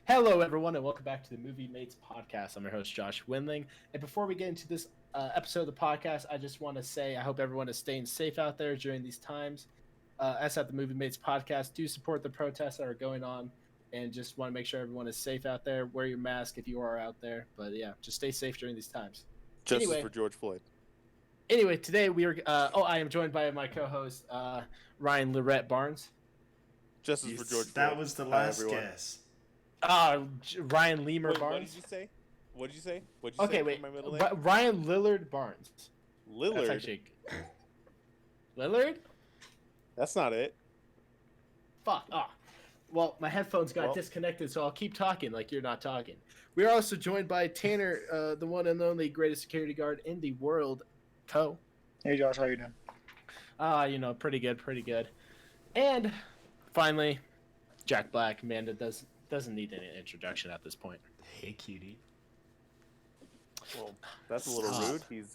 Hello, everyone, and welcome back to the Movie Mates podcast. I'm your host, Josh Winling. And before we get into this episode of the podcast, I just want to say I hope everyone is staying safe out there during these times. Us at the Movie Mates podcast do support the protests that are going on, and just want to make sure everyone is safe out there. Wear your mask if you are out there. But yeah, just stay safe during these times. Justice for George Floyd. Anyway, today we are. I am joined by my co-host Ryan Lorette Barnes. Justice for George Floyd. That was the last guess. Ryan Lemur Wait, Barnes. What did you say? What did you say? Okay, wait. Ryan Lillard Barnes. Lillard? That's actually... Lillard? That's not it. Fuck. Well, my headphones got disconnected, so I'll keep talking like you're not talking. We are also joined by Tanner, the one and only greatest security guard in the world, Co. Hey, Josh. How you doing? Pretty good. And finally, Jack Black. Man, that doesn't need any introduction at this point. Hey, cutie. Well, that's a little rude. He's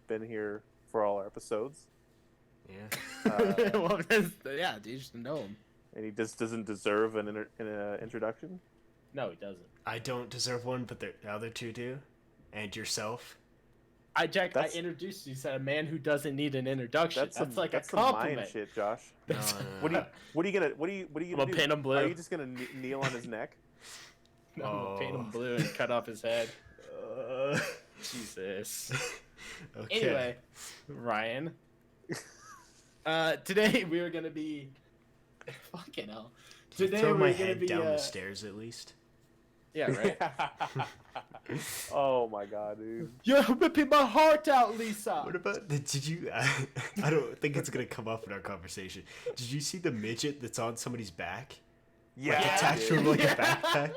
been here for all our episodes. Yeah. Well, yeah, you just know him. And he just doesn't deserve an introduction? No, he doesn't. I don't deserve one, but the other two do. And yourself. I introduced you. You said a man who doesn't need an introduction. That's like a some compliment. Mayan shit, Josh. No. What are you gonna do? Paint him blue. Are you just gonna kneel on his neck? No, I'm gonna paint him blue and cut off his head. Jesus. Okay. Anyway, Ryan. Today we are gonna be. Fucking hell. Today Throw we're my gonna head be down the stairs at least. Yeah, right. Oh my god, dude. You're ripping my heart out, Lisa. What about did you? I don't think it's gonna come up in our conversation. Did you see the midget that's on somebody's back? Yeah, like attached to him like a backpack.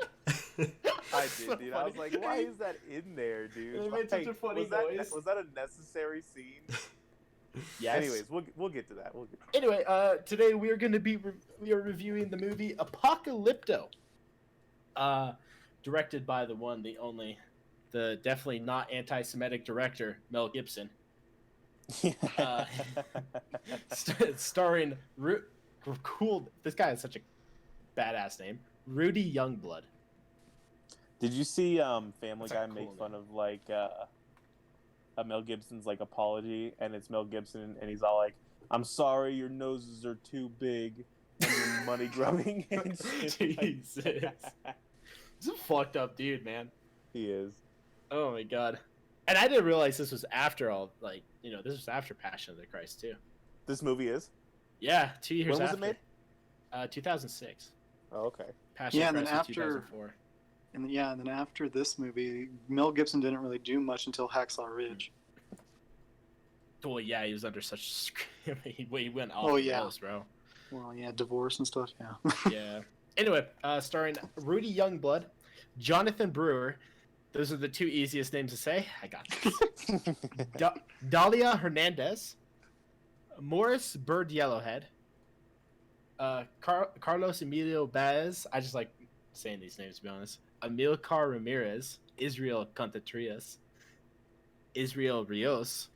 I did, dude. I was like, why is that in there, dude? It made such a funny noise. Was that a necessary scene? Yes. Anyways, we'll get to that. Anyway, today we are going to be reviewing the movie Apocalypto, directed by the one, the only, the definitely not anti-Semitic director Mel Gibson. Starring cool. This guy has such a badass name, Rudy Youngblood. Did you see Family That's a Guy cool make name. fun of like Mel Gibson's like apology, and it's Mel Gibson, and he's all like, "I'm sorry, your noses are too big, and you're money grubbing." And shit. Jesus, he's a fucked up dude, man. He is. Oh my god. And I didn't realize this was after this was after Passion of the Christ too. This movie is. Yeah, 2 years When was after. it made? 2006. Oh, okay. Passion Yeah, of and the then Christ was after- 2004. And then after this movie, Mel Gibson didn't really do much until Hacksaw Ridge. Well, yeah, he was under such. he went off the rails, bro. Well, yeah, divorce and stuff. Yeah. Yeah. Anyway, starring Rudy Youngblood, Jonathan Brewer. Those are the two easiest names to say. I got this. Dalia Hernandez, Morris Bird Yellowhead, Carlos Emilio Baez. I just like saying these names, to be honest. Amilcar Ramirez, Israel Contatrias, Israel Rios.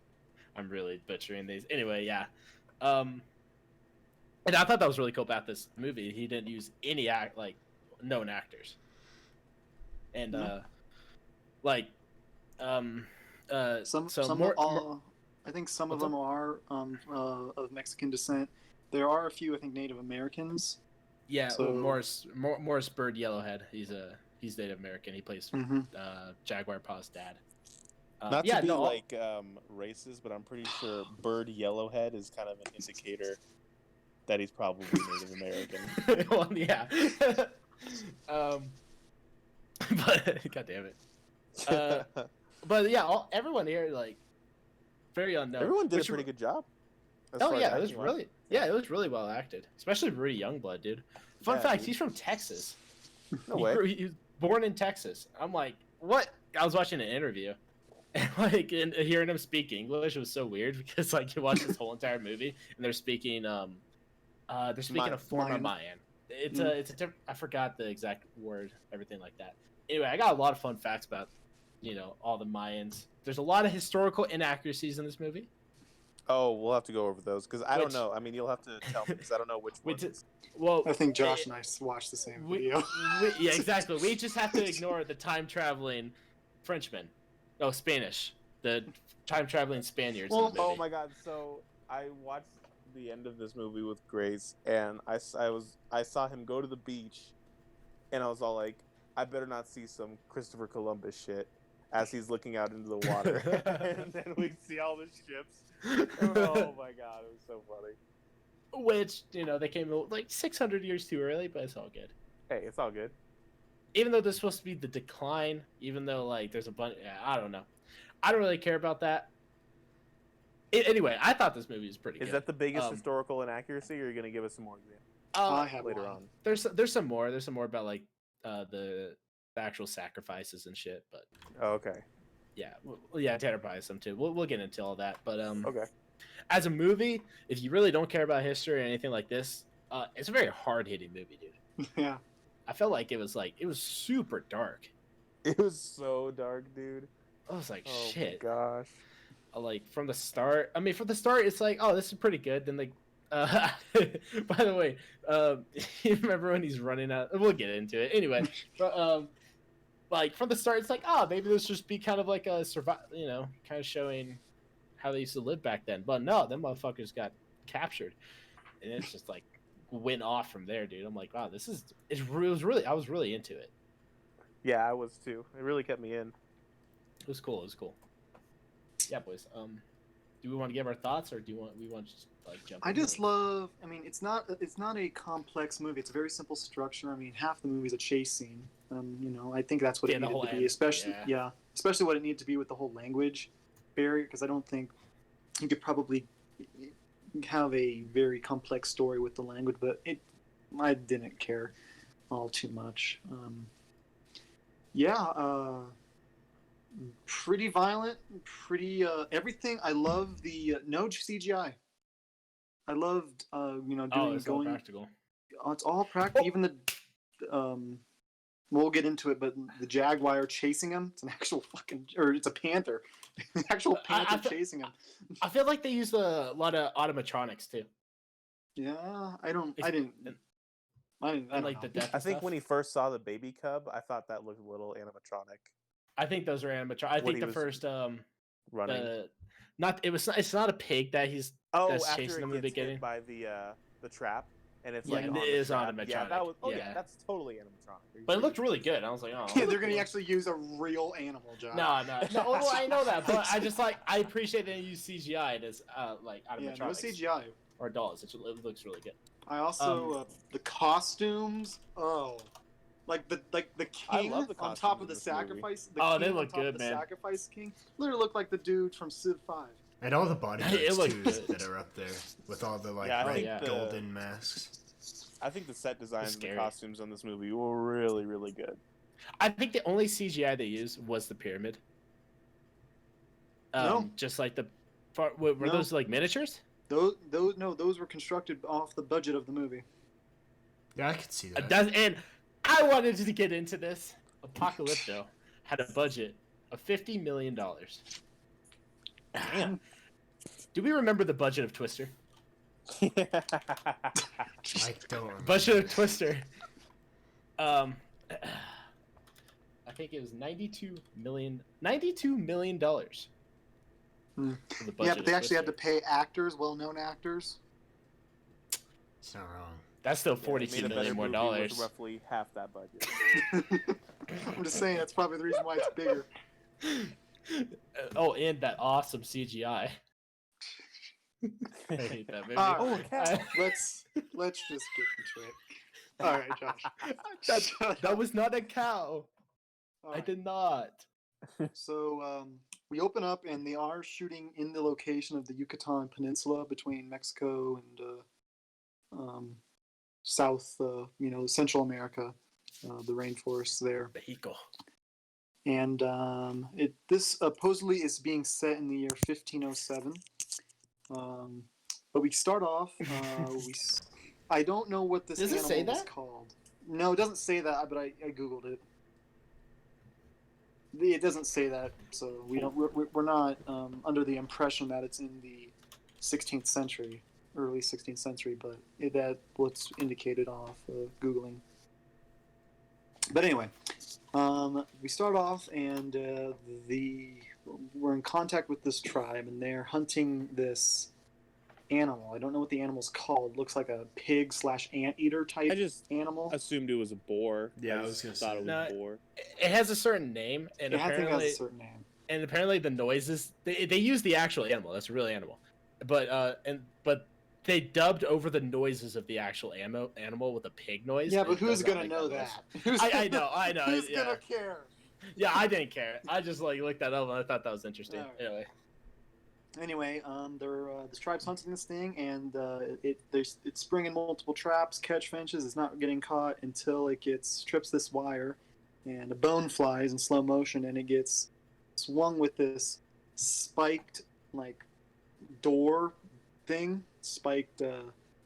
I'm really butchering these. Anyway, yeah. And I thought that was really cool about this movie. He didn't use any known actors. And I think some of them are of Mexican descent. There are a few, I think, Native Americans. Yeah, So- Morris Bird Yellowhead. He's Native American. He plays Jaguar Paw's dad. Not to be racist, but I'm pretty sure Bird Yellowhead is kind of an indicator that he's probably Native American. Well, yeah. But god damn it. But yeah, everyone here very unknown. Everyone did a pretty good job. Oh yeah, it was really well acted, especially Rudy Youngblood, dude. Fun fact: he's from Texas. No way. He was born in Texas. I'm like, what? I was watching an interview, and hearing him speak English was so weird because you watch this whole entire movie and they're speaking a form of Mayan. It's I forgot the exact word, everything like that. Anyway, I got a lot of fun facts about all the Mayans. There's a lot of historical inaccuracies in this movie. Oh, we'll have to go over those because I don't Which- know. I mean, you'll have to tell me because I don't know which We ones. did- Well, I think Josh and I watched the same video. Yeah, exactly. We just have to ignore the time traveling Frenchman. No, Spanish. The time traveling Spaniards. Well, in the movie. Oh my god! So I watched the end of this movie with Grace, and I saw him go to the beach, and I was all like, I better not see some Christopher Columbus shit as he's looking out into the water, and then we see all the ships. Oh my god, it was so funny. Which, they came like 600 years too early, but it's all good. Hey, it's all good. Even though there's supposed to be the decline, even though like there's a bunch, I don't know. I don't really care about that. Anyway, I thought this movie was pretty good. Is that the biggest historical inaccuracy, or are you gonna give us some more examples I have later one. on? There's some more. There's some more about like the actual sacrifices and shit. But Oh, okay. yeah, yeah, Tanner probably has some too. We'll get into all that. But Okay. as a movie, if you really don't care about history or anything like this, it's a very hard hitting movie, dude. Yeah. I felt like it was super dark. It was so dark, dude. I was like, Oh shit. my gosh. Like from the start. I mean, from the start, it's like, oh, this is pretty good. Then like, by the way, you remember when he's running out? We'll get into it anyway. But like from the start, it's like, oh, maybe this just be kind of like a kind of showing how they used to live back then. But no, them motherfuckers got captured, and it's just like went off from there, dude. I'm like, wow, it was really, I was really into it. Yeah, I was too. It really kept me in. It was cool. It was cool. Yeah, boys. Do we want to give our thoughts, or we want to just like jump? I just love. I mean, it's not a complex movie. It's a very simple structure. I mean, half the movie is a chase scene. I think that's what it needed to be, especially especially what it needed to be with the whole language barrier. Because I don't think you could probably have a very complex story with the language, but I didn't care all too much. Pretty violent, pretty everything. I love the no CGI. I loved doing it's all practical. It's all practical. Even the we'll get into it, but the jaguar chasing him, it's an actual it's a panther. An actual panther chasing him. I feel like they used a lot of automatronics too. Yeah, I didn't like know. the death. I think stuff. when he first saw the baby cub, I thought that looked a little animatronic. I think those are animatronics. I think the first Running. it's not a pig that's after chasing him in the gets beginning hit by the trap, and it's Yeah, like it on the is trap. animatronic. Yeah, that was. Oh yeah, Yeah. that's totally animatronic. But it looked really good. I was like, oh. Yeah, they're gonna actually use a real animal, John. No. Well, I know that, but I appreciate they use CGI as like Yeah, animatronics no CGI. or dolls. It looks really good. I also the costumes. Oh, like the king love the on costumes top in of the this movie. sacrifice. The Oh, king they on look top of good, the man. Sacrifice king literally looked like the dude from Civ 5. And all the bodyguards It looked too good. that are up there with all the like Yeah, I bright think the- golden masks. I think the set designs and the scary. costumes on this movie were really, really good. I think the only CGI they used was the pyramid. No. Just like were No. those like miniatures? Those were constructed off the budget of the movie. Yeah, I could see that. And I wanted to get into this. Apocalypto had a budget of $50 million. Damn. Do we remember the budget of Twister? I don't remember. Budget of Twister. I think it was $92 million. $92 million. Hmm. For the Yeah, budget but they of actually had to Twister. pay actors, well-known actors. It's not wrong. That's still Yeah, they made $42 a million better more movie dollars. with roughly half that budget. I'm just saying that's probably the reason why it's bigger. Oh, and that awesome CGI. I hate that movie. Ah, Oh, cat. let's just get into it. All right, Josh. that was not a cow. All I right. did not. So we open up and they are shooting in the location of the Yucatan Peninsula between Mexico and South, Central America, the rainforests there. Mexico. And this supposedly is being set in the year 1507. But we start off. I don't know what this Does it animal say is that? called. No, it doesn't say that. But I googled it. It doesn't say that, so we don't. We're not under the impression that it's in the 16th century, early 16th century, but that what's indicated off Googling. But anyway, we start off, and we're in contact with this tribe, and they're hunting this animal. I don't know what the animal's called. Looks like a pig / anteater type animal. Assumed it was a boar. Yeah, I was gonna thought say. it was boar. It has a certain name, and I think it apparently has a certain name. And apparently the noises they use the actual animal. That's a real animal, but they dubbed over the noises of the actual animal with a pig noise. Yeah, but who's gonna know that? I know. Who's gonna care? Yeah, I didn't care. I just looked that up and I thought that was interesting. Right. Anyway, this tribe's hunting this thing, and it's springing multiple traps, catch finches. It's not getting caught until it trips this wire, and a bone flies in slow motion, and it gets swung with this spiked door thing, spiked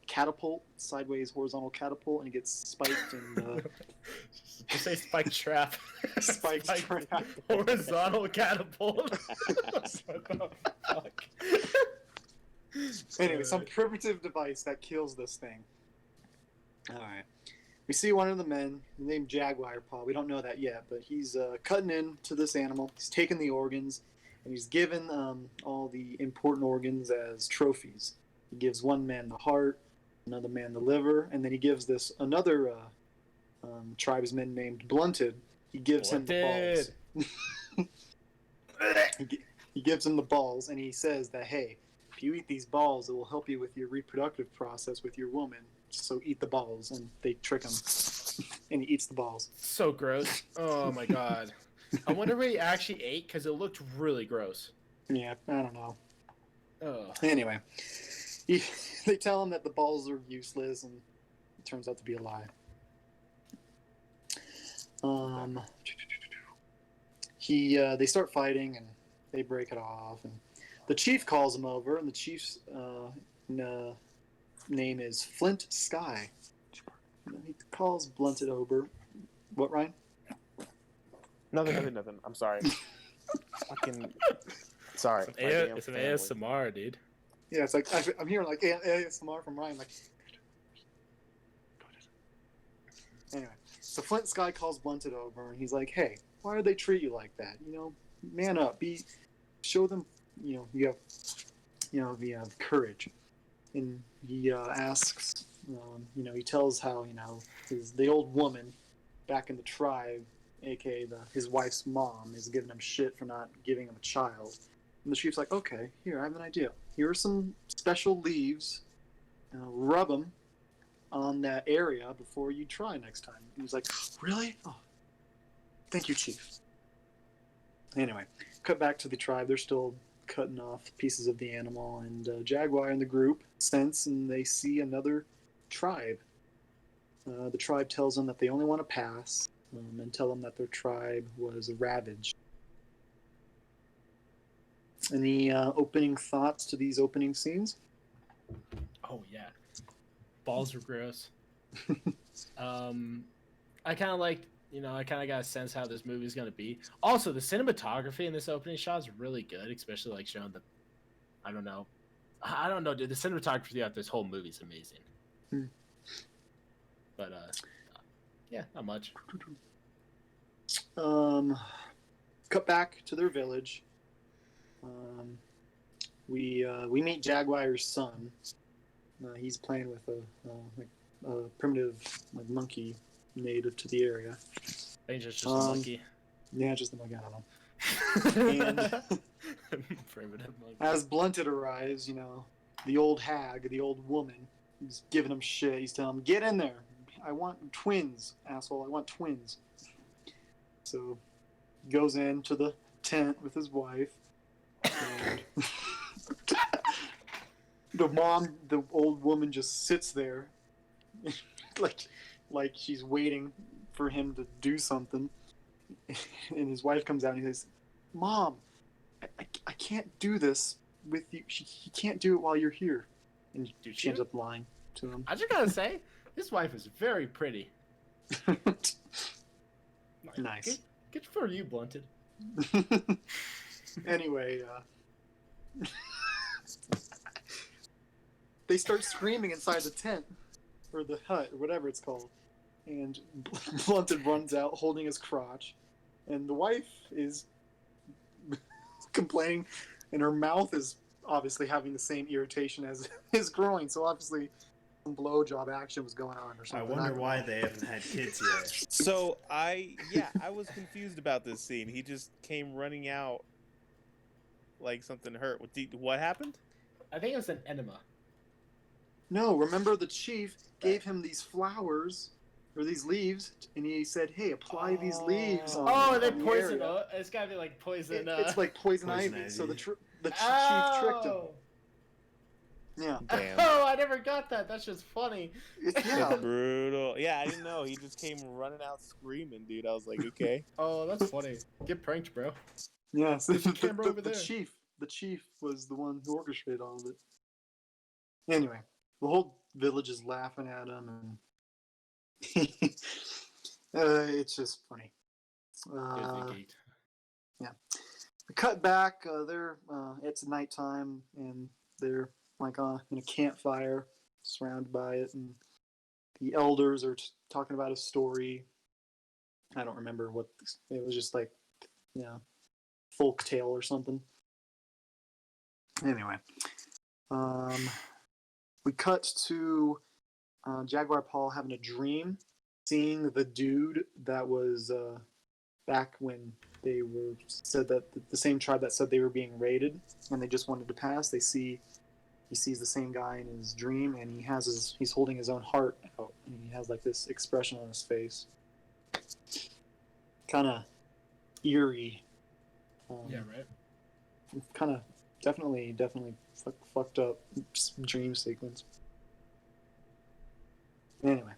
catapult, sideways horizontal catapult, and it gets spiked and just say spiked trap. Spiked trap. Horizontal catapult. What the fuck? Anyway, some primitive device that kills this thing. Alright. We see one of the men named Jaguar Paw. We don't know that yet, but he's cutting into this animal. He's taking the organs, and he's given all the important organs as trophies. He gives one man the heart, another man the liver, and then he gives this another tribesman named Blunted. He gives him the balls. He gives him the balls, and he says that, hey, if you eat these balls, it will help you with your reproductive process with your woman. So eat the balls, and they trick him, and he eats the balls. So gross. Oh my god. I wonder what he actually ate, because it looked really gross. Yeah, I don't know. Oh. Anyway, they tell him that the balls are useless, and it turns out to be a lie. They start fighting, and they break it off, and the chief calls him over, and the chief's name is Flint Sky. He calls Blunted over. What, Ryan? Nothing. I'm sorry. Fucking sorry. It's an ASMR, dude. Yeah, it's like I'm hearing like ASMR from Ryan. Like, anyway, so Flint Sky calls Blunted over, and he's like, "Hey, why do they treat you like that? Man up. Show them. You have courage." And he asks, he tells how the old woman back in the tribe, aka his wife's mom, is giving him shit for not giving him a child. And the chief's like, okay, here, I have an idea. Here are some special leaves. Rub them on that area before you try next time. He was like, really? Oh, thank you, chief. Anyway, cut back to the tribe. They're still cutting off pieces of the animal, and Jaguar and the group sense, and they see another tribe. The tribe tells them that they only want to pass, and tell them that their tribe was ravaged. Any opening thoughts to these opening scenes? Oh yeah, balls are gross. I kind of like. I kind of got a sense how this movie is going to be. Also, the cinematography in this opening shot is really good, especially showing the. I don't know, dude. The cinematography throughout this whole movie is amazing. But yeah, not much. Cut back to their village. We meet Jaguar's son. He's playing with a primitive monkey native to the area. I think it's just a monkey. Yeah, just a monkey. I don't know. And primitive monkey. As Blunted arrives, the old hag, the old woman, he's giving him shit. He's telling him, "Get in there! I want twins, asshole! I want twins." So he goes into the tent with his wife. And the old woman, just sits there, like she's waiting for him to do something. And his wife comes out and he says, "Mom, I can't do this with you. He can't do it while you're here." And she ends up lying to him. I just gotta say, his wife is very pretty. Nice. Good for you, Blunted. Anyway, they start screaming inside the tent or the hut or whatever it's called, and Blunted runs out holding his crotch, and the wife is complaining, and her mouth is obviously having the same irritation as his groin. So obviously, some blowjob action was going on or I something. wonder why they haven't had kids yet. So I was confused about this scene. He just came running out like something hurt. What happened? I think it was an enema. No, remember the chief gave him these flowers or these leaves, and he said, "Hey, apply these leaves on." Oh, they on the poison. area." It's gotta be like poison. It's like poison Poison ivy. ivy. So the chief tricked him. Oh! Yeah. Damn. Oh, I never got that. That's just funny. Yeah. Brutal. Yeah, I didn't know. He just came running out screaming, dude. I was like, okay. Oh, that's funny. Get pranked, bro. Yes. There's a camera over The there. chief was the one who orchestrated all of it. Anyway, the whole village is laughing at him, and it's just funny. Yeah. We cut back. It's nighttime, and they're like in a campfire, surrounded by it, and the elders are talking about a story. I don't remember what it was. Just like, folk tale or something. Anyway, we cut to Jaguar Paul having a dream, seeing the dude that was back when they were said that the same tribe that said they were being raided and they just wanted to pass. He sees the same guy in his dream, and he's holding his own heart out, and he has like this expression on his face, kind of eerie. Yeah, right. Kind of definitely fucked up dream sequence. Anyway,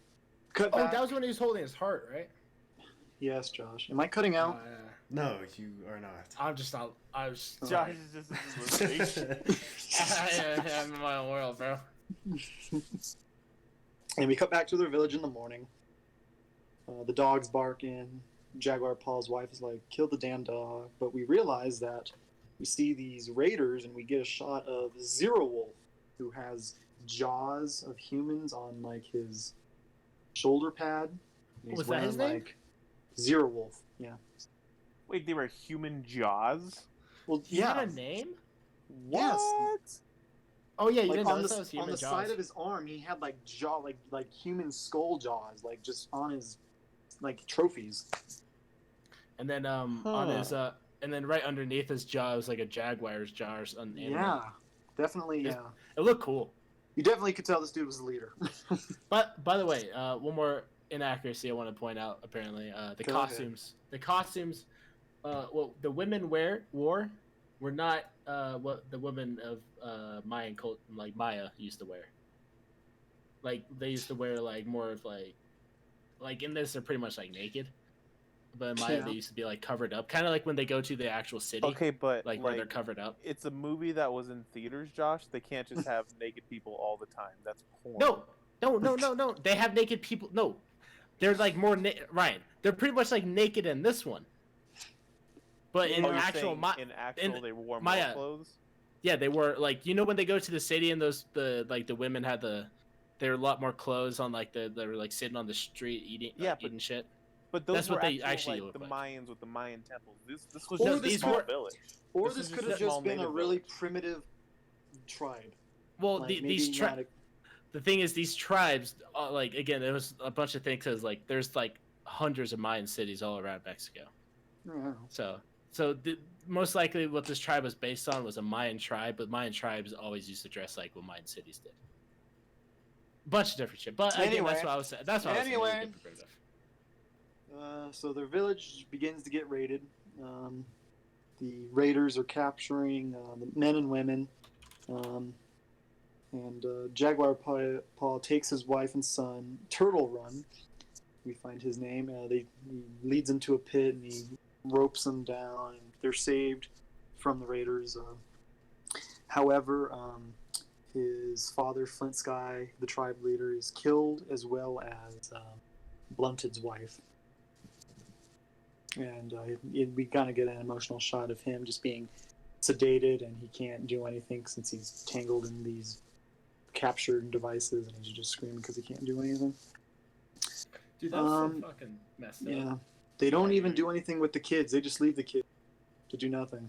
cut back. Oh, that was when he was holding his heart, right? Yes, Josh. Am I cutting out? No, you are not. I'm just not. I was. Josh is just listening. I'm in my own world, bro. And we cut back to their village in the morning. The dog's barking. Jaguar Paul's wife is like, "Kill the damn dog." But we realize that we see these raiders, and we get a shot of Zero Wolf, who has jaws of humans on like his shoulder pad. Was that his name? Like, Zero Wolf. Yeah. Wait, they were human jaws? Well, He yeah. had a name? What? Oh yeah, you Like didn't know on that was the human jaws. side of his arm, he had like jaw, like human skull jaws, like just on his like trophies. And then on his and then right underneath his jaw was like a jaguar's jaws on the animal. Yeah, definitely. Yeah, It looked cool. you definitely could tell this dude was the leader. But by the way, one more inaccuracy I want to point out. Apparently, the Go costumes. The costumes. What the women wore were not what the women of Mayan cult like Maya used to wear. Like they used to wear like more of like in this they're pretty much like naked, but in Maya Yeah. they used to be like covered up, kind of like when they go to the actual city. Okay, but like where they're covered up. It's a movie that was in theaters, Josh. They can't just have naked people all the time. That's porn. No. They have naked people. No, they're like more Ryan. They're pretty much like naked in this one. But in you're actual saying they wore more Maya. clothes. Yeah, they were like when they go to the city and the women had they were a lot more clothes on like they were like sitting on the street eating eating shit. But those That's were what they actually like look the like. Mayans with the Mayan temples. This was Or just a these small were- village. Or This this is could just have a small just been a native really village. primitive tribe. Well, Like, these maybe not the thing is these tribes like again there was a bunch of things because like there's like hundreds of Mayan cities all around Mexico. I don't know. So most likely what this tribe was based on was a Mayan tribe, but Mayan tribes always used to dress like what Mayan cities did. Bunch of different shit, but again, Anyway. that's what I was saying. That's what I was Anyway. saying. So their village begins to get raided. The raiders are capturing the men and women. And Jaguar Paul takes his wife and son, Turtle Run. We find his name. He leads them to a pit and he ropes them down. And they're saved from the raiders. However, his father, Flint Sky, the tribe leader, is killed, as well as Blunted's wife. And we kind of get an emotional shot of him just being sedated, and he can't do anything since he's tangled in these captured devices, and he's just screaming because he can't do anything. Dude, that's so fucking messed up. Yeah, they don't even do anything with the kids. They just leave the kids to do nothing.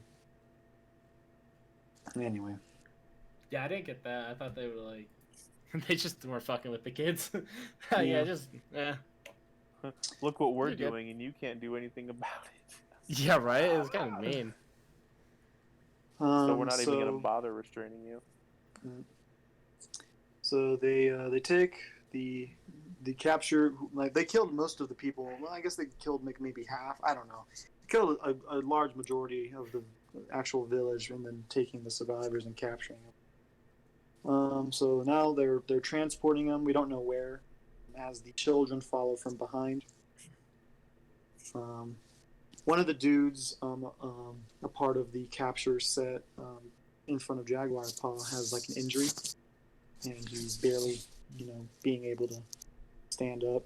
Anyway. Yeah, I didn't get that. I thought they were like, they just were fucking with the kids. Yeah, just Look what we're doing, and you can't do anything about it. Yeah, right. It was kind of mean. So we're not even gonna bother restraining you. So they take the capture, like they killed most of the people. Well, I guess they killed maybe half. I don't know. They killed a large majority of the actual village, and then taking the survivors and capturing them. So now they're transporting them. We don't know where, as the children follow from behind. One of the dudes, a part of the capture set, in front of Jaguar Paw, has like an injury, and he's barely, being able to stand up.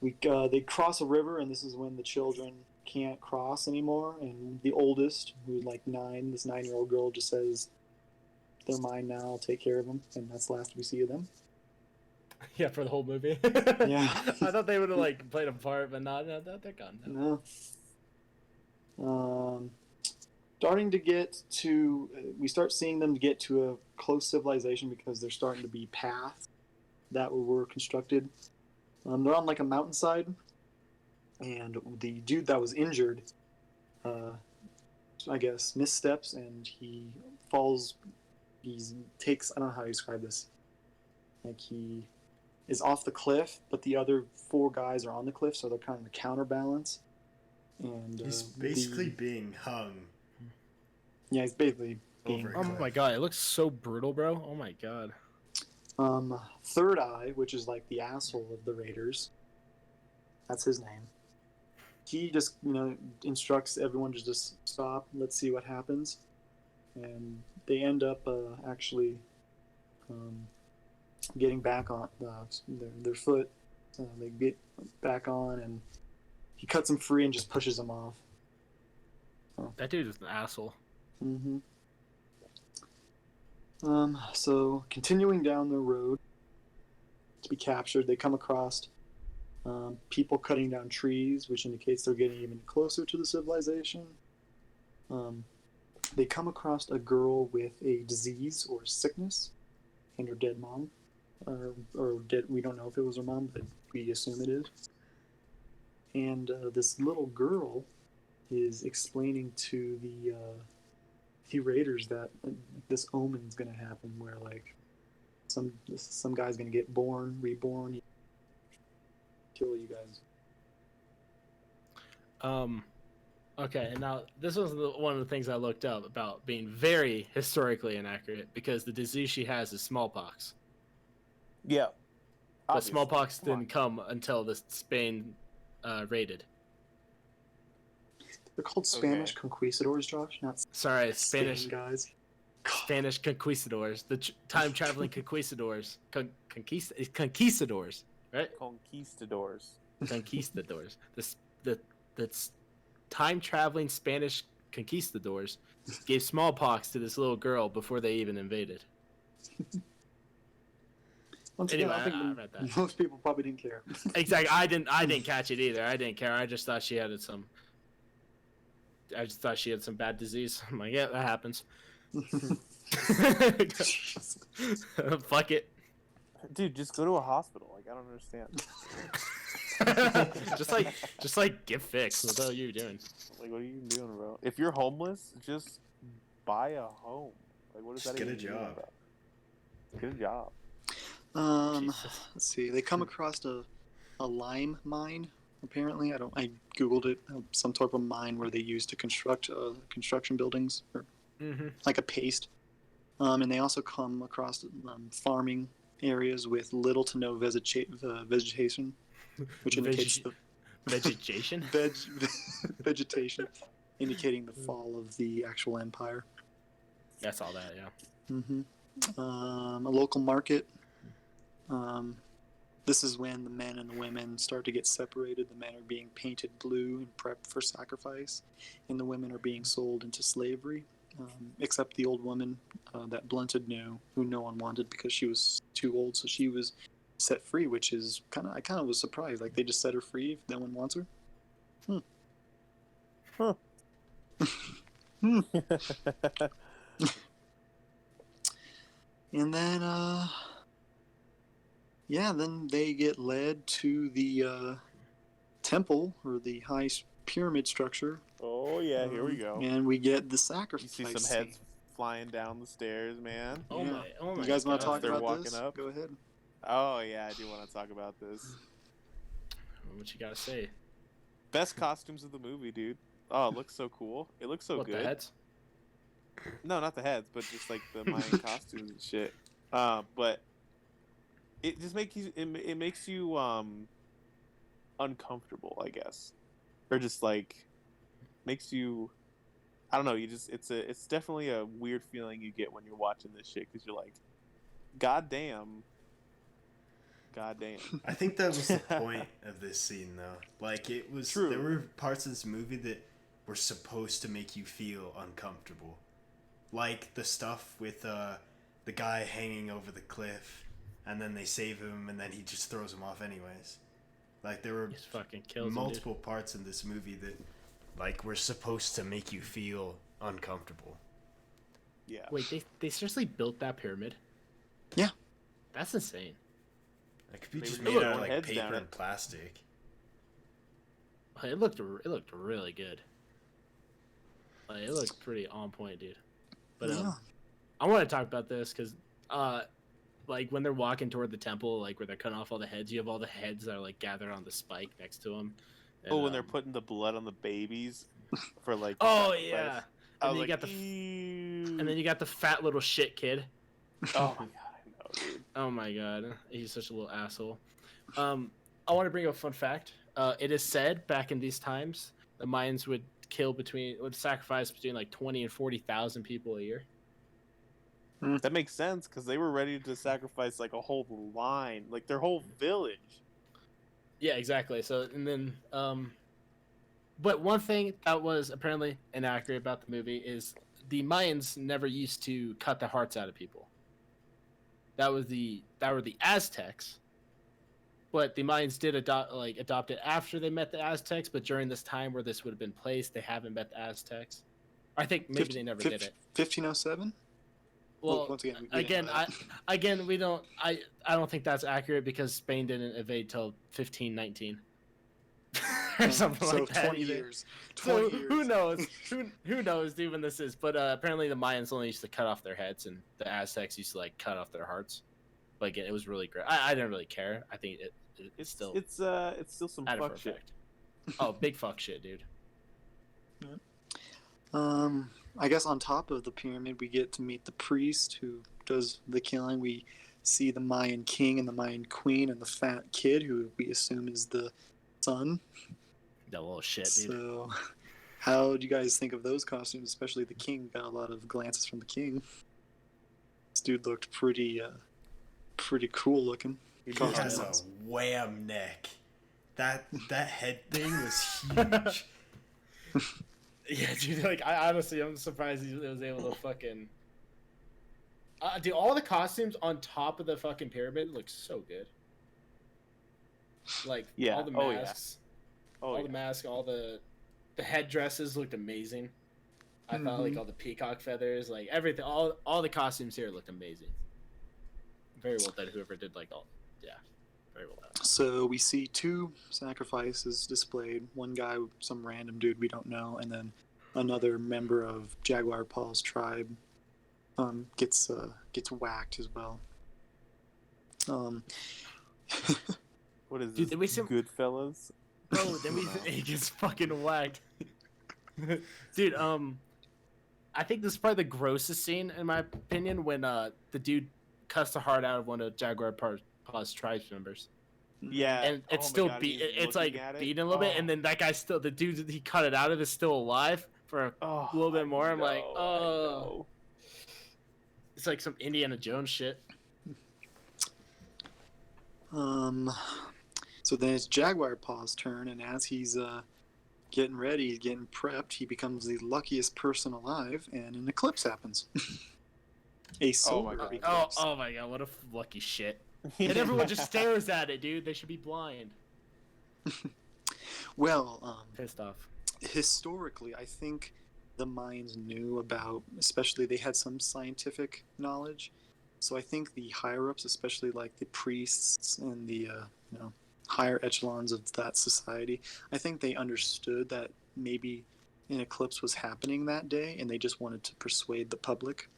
They cross a river, and this is when the children can't cross anymore, and the oldest, who's like 9, this 9-year-old girl just says, "They're mine now, I'll take care of them," and that's the last we see of them. Yeah, for the whole movie. Yeah. I thought they would have like played a part, but no, they're gone now. No. Starting to get to, we start seeing them get to a close civilization because they're starting to be paths that were constructed. They're on like a mountainside, and the dude that was injured, I guess, missteps, and he falls. I don't know how to describe this. Like, he is off the cliff, but the other 4 guys are on the cliff, so they're kind of the counterbalance. And he's basically being hung. Yeah, he's basically being. Oh my god, it looks so brutal, bro. Oh my god. Third Eye, which is like the asshole of the Raiders. That's his name. He just, instructs everyone to just stop. Let's see what happens. And they end up actually getting back on their foot. They get back on, and he cuts them free and just pushes them off. That dude is an asshole. Mm-hmm. So continuing down the road to be captured, they come across people cutting down trees, which indicates they're getting even closer to the civilization. They come across a girl with a disease or sickness and her dead mom. Or dead, we don't know if it was her mom, but we assume it is. And this little girl is explaining to the raiders that this omen's going to happen, where like some guy's going to get reborn, kill you guys. Okay, and now this was one of the things I looked up about being very historically inaccurate, because the disease she has is smallpox. Yeah. But obviously, smallpox didn't come until the Spain raided. They're called Spanish conquistadors, Josh. Not Spanish guys. Spanish conquistadors, the time-traveling conquistadors, conquistadors, right? Conquistadors. The time-traveling Spanish conquistadors gave smallpox to this little girl before they even invaded. Anyway, I read that. Most people probably didn't care. Exactly. I didn't catch it either. I didn't care. I just thought she had some bad disease. I'm like, yeah, that happens. Fuck it. Dude, just go to a hospital. Like, I don't understand. just like get fixed. What the hell are you doing? Like, what are you doing, bro? If you're homeless, just buy a home. Like, what is that? Get a job. Get a job. Let's see. They come across a lime mine. Apparently, I googled it. Some type of mine where they use to construct construction buildings, or like a paste. And they also come across farming areas with little to no vegetation, which indicates the vegetation. Vegetation, indicating the fall of the actual empire. I saw that. Yeah. A local market. This is when the men and the women start to get separated. The men are being painted blue and prepped for sacrifice, and the women are being sold into slavery. except the old woman that Blunted knew, who no one wanted because she was too old. So she was set free, which is I kind of was surprised. Like they just set her free if no one wants her. Huh. And then, then they get led to the temple or the high pyramid structure. Oh yeah, here we go. And we get the sacrifice. You see some heads flying down the stairs, man. Oh my! You guys want to talk They're about walking this? up. Go ahead. Oh yeah, I do want to talk about this. What you gotta say? Best costumes of the movie, dude. Oh, it looks so cool. It looks so good. The heads? No, not the heads, but just like the Mayan costumes and shit. But it just makes you. It makes you uncomfortable, I guess, or just like makes you. I don't know. You just it's definitely a weird feeling you get when you're watching this shit because you're like, God damn. I think that was the point of this scene, though. Like, it was True. There were parts of this movie that were supposed to make you feel uncomfortable, like the stuff with the guy hanging over the cliff, and then they save him, and then he just throws him off anyways. Like, there were multiple parts in this movie that, like, were supposed to make you feel uncomfortable. Yeah. Wait, they seriously built that pyramid? Yeah. That's insane. It could be Maybe just they made put out of more like heads paper down and it. plastic. It looked really good. Like, it looked pretty on point, dude. But I want to talk about this because, like when they're walking toward the temple, like where they're cutting off all the heads, you have all the heads that are like gathered on the spike next to them. And, when they're putting the blood on the babies for like. Oh sacrifice. yeah. I And was then like, and then you got the fat little shit kid. Oh my god, I know, dude. Oh my god, he's such a little asshole. I want to bring up a fun fact. It is said back in these times, the Mayans would sacrifice between like 20 and 40,000 people a year. That makes sense because they were ready to sacrifice like a whole line, like their whole village. Yeah, exactly. So, and then, but one thing that was apparently inaccurate about the movie is the Mayans never used to cut the hearts out of people. That were the Aztecs, but the Mayans did adopt it after they met the Aztecs. But during this time where this would have been placed, they haven't met the Aztecs. I think maybe they never did it. 1507. Well, once again, we don't. I don't think that's accurate because Spain didn't invade till 1519. Or something so like that. 20 years. 20 20 years. Who knows? Who knows, dude, when this is? But apparently the Mayans only used to cut off their heads, and the Aztecs used to like cut off their hearts. Like it was really great. I didn't really care. I think it's still some fuck shit. Effect. Oh, big fuck shit, dude. I guess on top of the pyramid, we get to meet the priest who does the killing. We see the Mayan king and the Mayan queen and the fat kid, who we assume is the son. That little shit, dude. So, how do you guys think of those costumes? Especially the king. Got a lot of glances from the king. This dude looked pretty cool looking. He has a wham neck. That head thing was huge. Yeah, dude. Like, I'm surprised he was able to fucking. Dude, all the costumes on top of the fucking pyramid look so good. Like, all the masks. All the masks, all the headdresses looked amazing. I thought like all the peacock feathers, like everything, all the costumes here looked amazing. Very well done, whoever did very well done. So we see two sacrifices displayed. One guy, some random dude we don't know, and then another member of Jaguar Paul's tribe gets whacked as well. What is this? Dude, Goodfellas? Bro, then he gets fucking whacked. Dude, I think this is probably the grossest scene in my opinion when the dude cuts the heart out of one of Jaguar Paul's tribe members. Yeah, and it's still it's like beating a little bit, and then that guy still, the dude that he cut it out of is still alive for a little bit more. I'm like, oh, it's like some Indiana Jones shit. So then it's Jaguar Paw's turn, and as he's getting ready, getting prepped. He becomes the luckiest person alive, and an eclipse happens. A solar God. eclipse. Oh my god, what a lucky shit. And everyone just stares at it, dude. They should be blind. Well, Pissed off. historically, I think the Mayans knew about, especially they had some scientific knowledge. So I think the higher ups, especially like the priests and the higher echelons of that society, I think they understood that maybe an eclipse was happening that day, and they just wanted to persuade the public.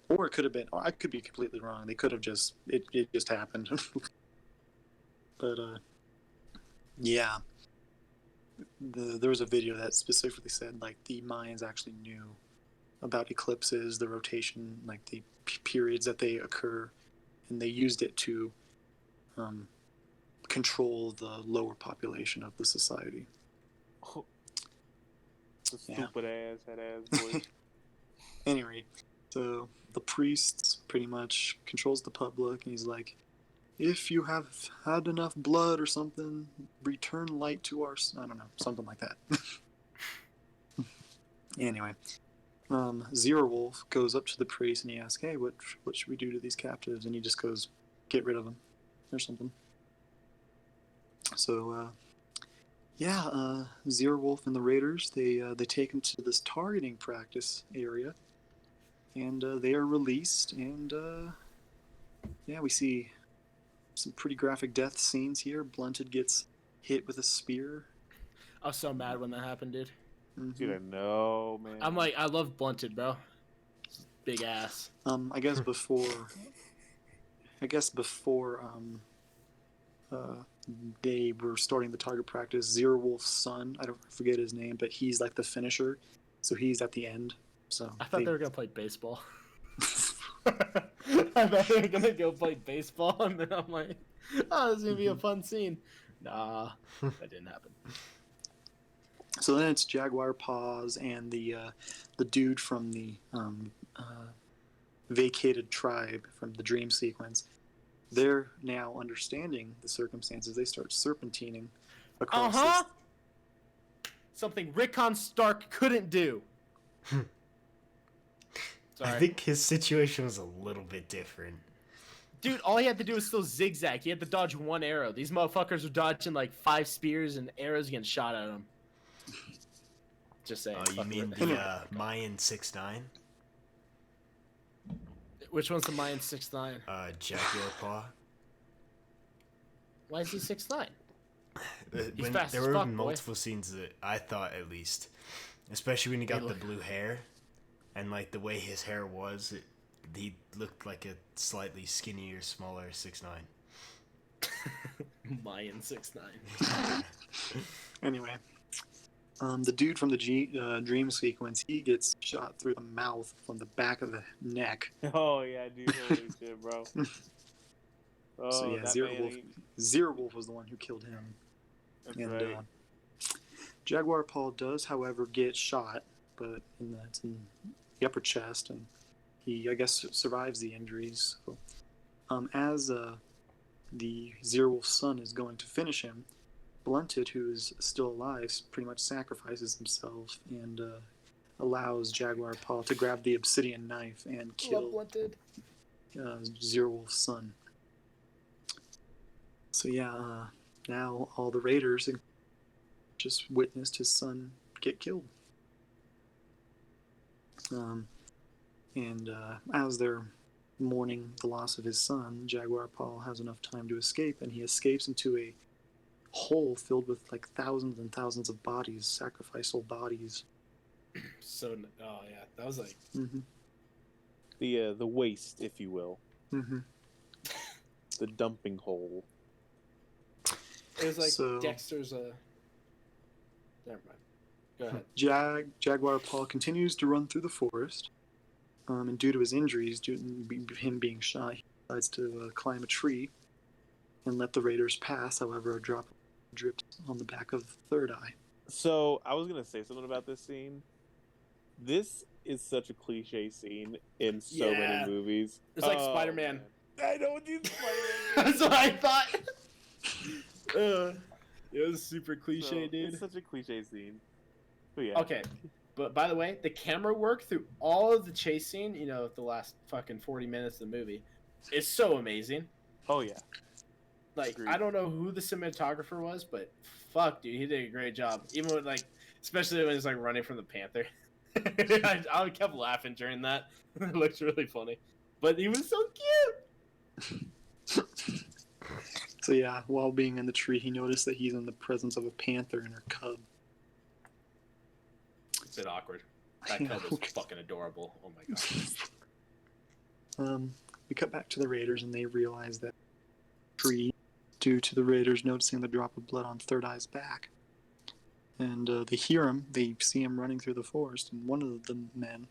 Or it could have been. Or I could be completely wrong. They could have just it just happened. But yeah, there was a video that specifically said like the Mayans actually knew about eclipses, the rotation, like the periods that they occur, and they used it to control the lower population of the society. The stupid ass voice. Anyway, so the priest pretty much controls the public, and he's like, if you have had enough blood or something, return light to our... I don't know, something like that. Anyway, Zeerwolf goes up to the priest and he asks, hey, what should we do to these captives? And he just goes, get rid of them, or something. So, Zeerwolf and the Raiders, they take him to this targeting practice area, and they are released, and we see some pretty graphic death scenes here. Blunted gets hit with a spear. I was so mad when that happened, dude. Mm-hmm. Dude, I know, man. I'm like, I love Blunted, bro. Big ass. I guess before they were starting the target practice, Zeerwolf's son, I forget his name, but he's like the finisher, so he's at the end. So I thought they were gonna play baseball. I thought they were gonna go play baseball, and then I'm like, oh, this is gonna be a fun scene. Nah, that didn't happen. So then it's Jaguar Paws and the dude from the vacated tribe from the dream sequence. They're now understanding the circumstances. They start serpentining across this. Something Rickon Stark couldn't do. Sorry. I think his situation was a little bit different. Dude, all he had to do was still zigzag. He had to dodge one arrow. These motherfuckers are dodging like 5 spears and arrows getting shot at him. Just saying. Oh, you mean the Mayan 6'9"? Which one's the Mayan 6'9"? Jaguar Paw. Why is he 6'9"? There were multiple scenes that I thought, at least, especially when he got the blue hair, and like the way his hair was, he looked like a slightly skinnier, smaller 6'9". Mayan 6'9". Anyway, the dude from the dream sequence, he gets shot through the mouth from the back of the neck. Oh yeah, dude, holy shit, bro. Oh, so yeah, Zeerwolf was the one who killed him. That's and right. Jaguar Paul does, however, get shot, but it's in the upper chest, and he, I guess, survives the injuries. So, as the Zeerwolf's son is going to finish him, Blunted, who is still alive, pretty much sacrifices himself and allows Jaguar Paul to grab the obsidian knife and kill Zeerwolf's son. So yeah, now all the raiders just witnessed his son get killed. And as they're mourning the loss of his son, Jaguar Paul has enough time to escape, and he escapes into a hole filled with like thousands and thousands of bodies, sacrificial bodies. So, oh yeah, that was like the waste, if you will. Mm-hmm. The dumping hole. It was like Dexter's Never mind. Go ahead. Jaguar Paul continues to run through the forest, and due to his injuries, due to him being shot, he decides to climb a tree and let the raiders pass. However, a drop drips on the back of the third eye. So I was gonna say something about this scene. This is such a cliche scene in so many movies. It's like Spider-Man. Man. I know what you Spider-Man. That's what I thought. It was super cliche, dude. It's such a cliche scene. But yeah. Okay, but by the way, the camera work through all of the chase scene, the last fucking 40 minutes of the movie, is so amazing. Oh yeah. Like, Agreed. I don't know who the cinematographer was, but fuck, dude, he did a great job. Even with, like, especially when he's, like, running from the panther. I kept laughing during that. It looks really funny. But he was so cute! So yeah, while being in the tree, he noticed that he's in the presence of a panther and her cub. It's a bit awkward. That cub is fucking adorable. Oh my god. We cut back to the Raiders, and they realize that tree, due to the Raiders noticing the drop of blood on Third Eye's back. And they hear him, they see him running through the forest, and one of the men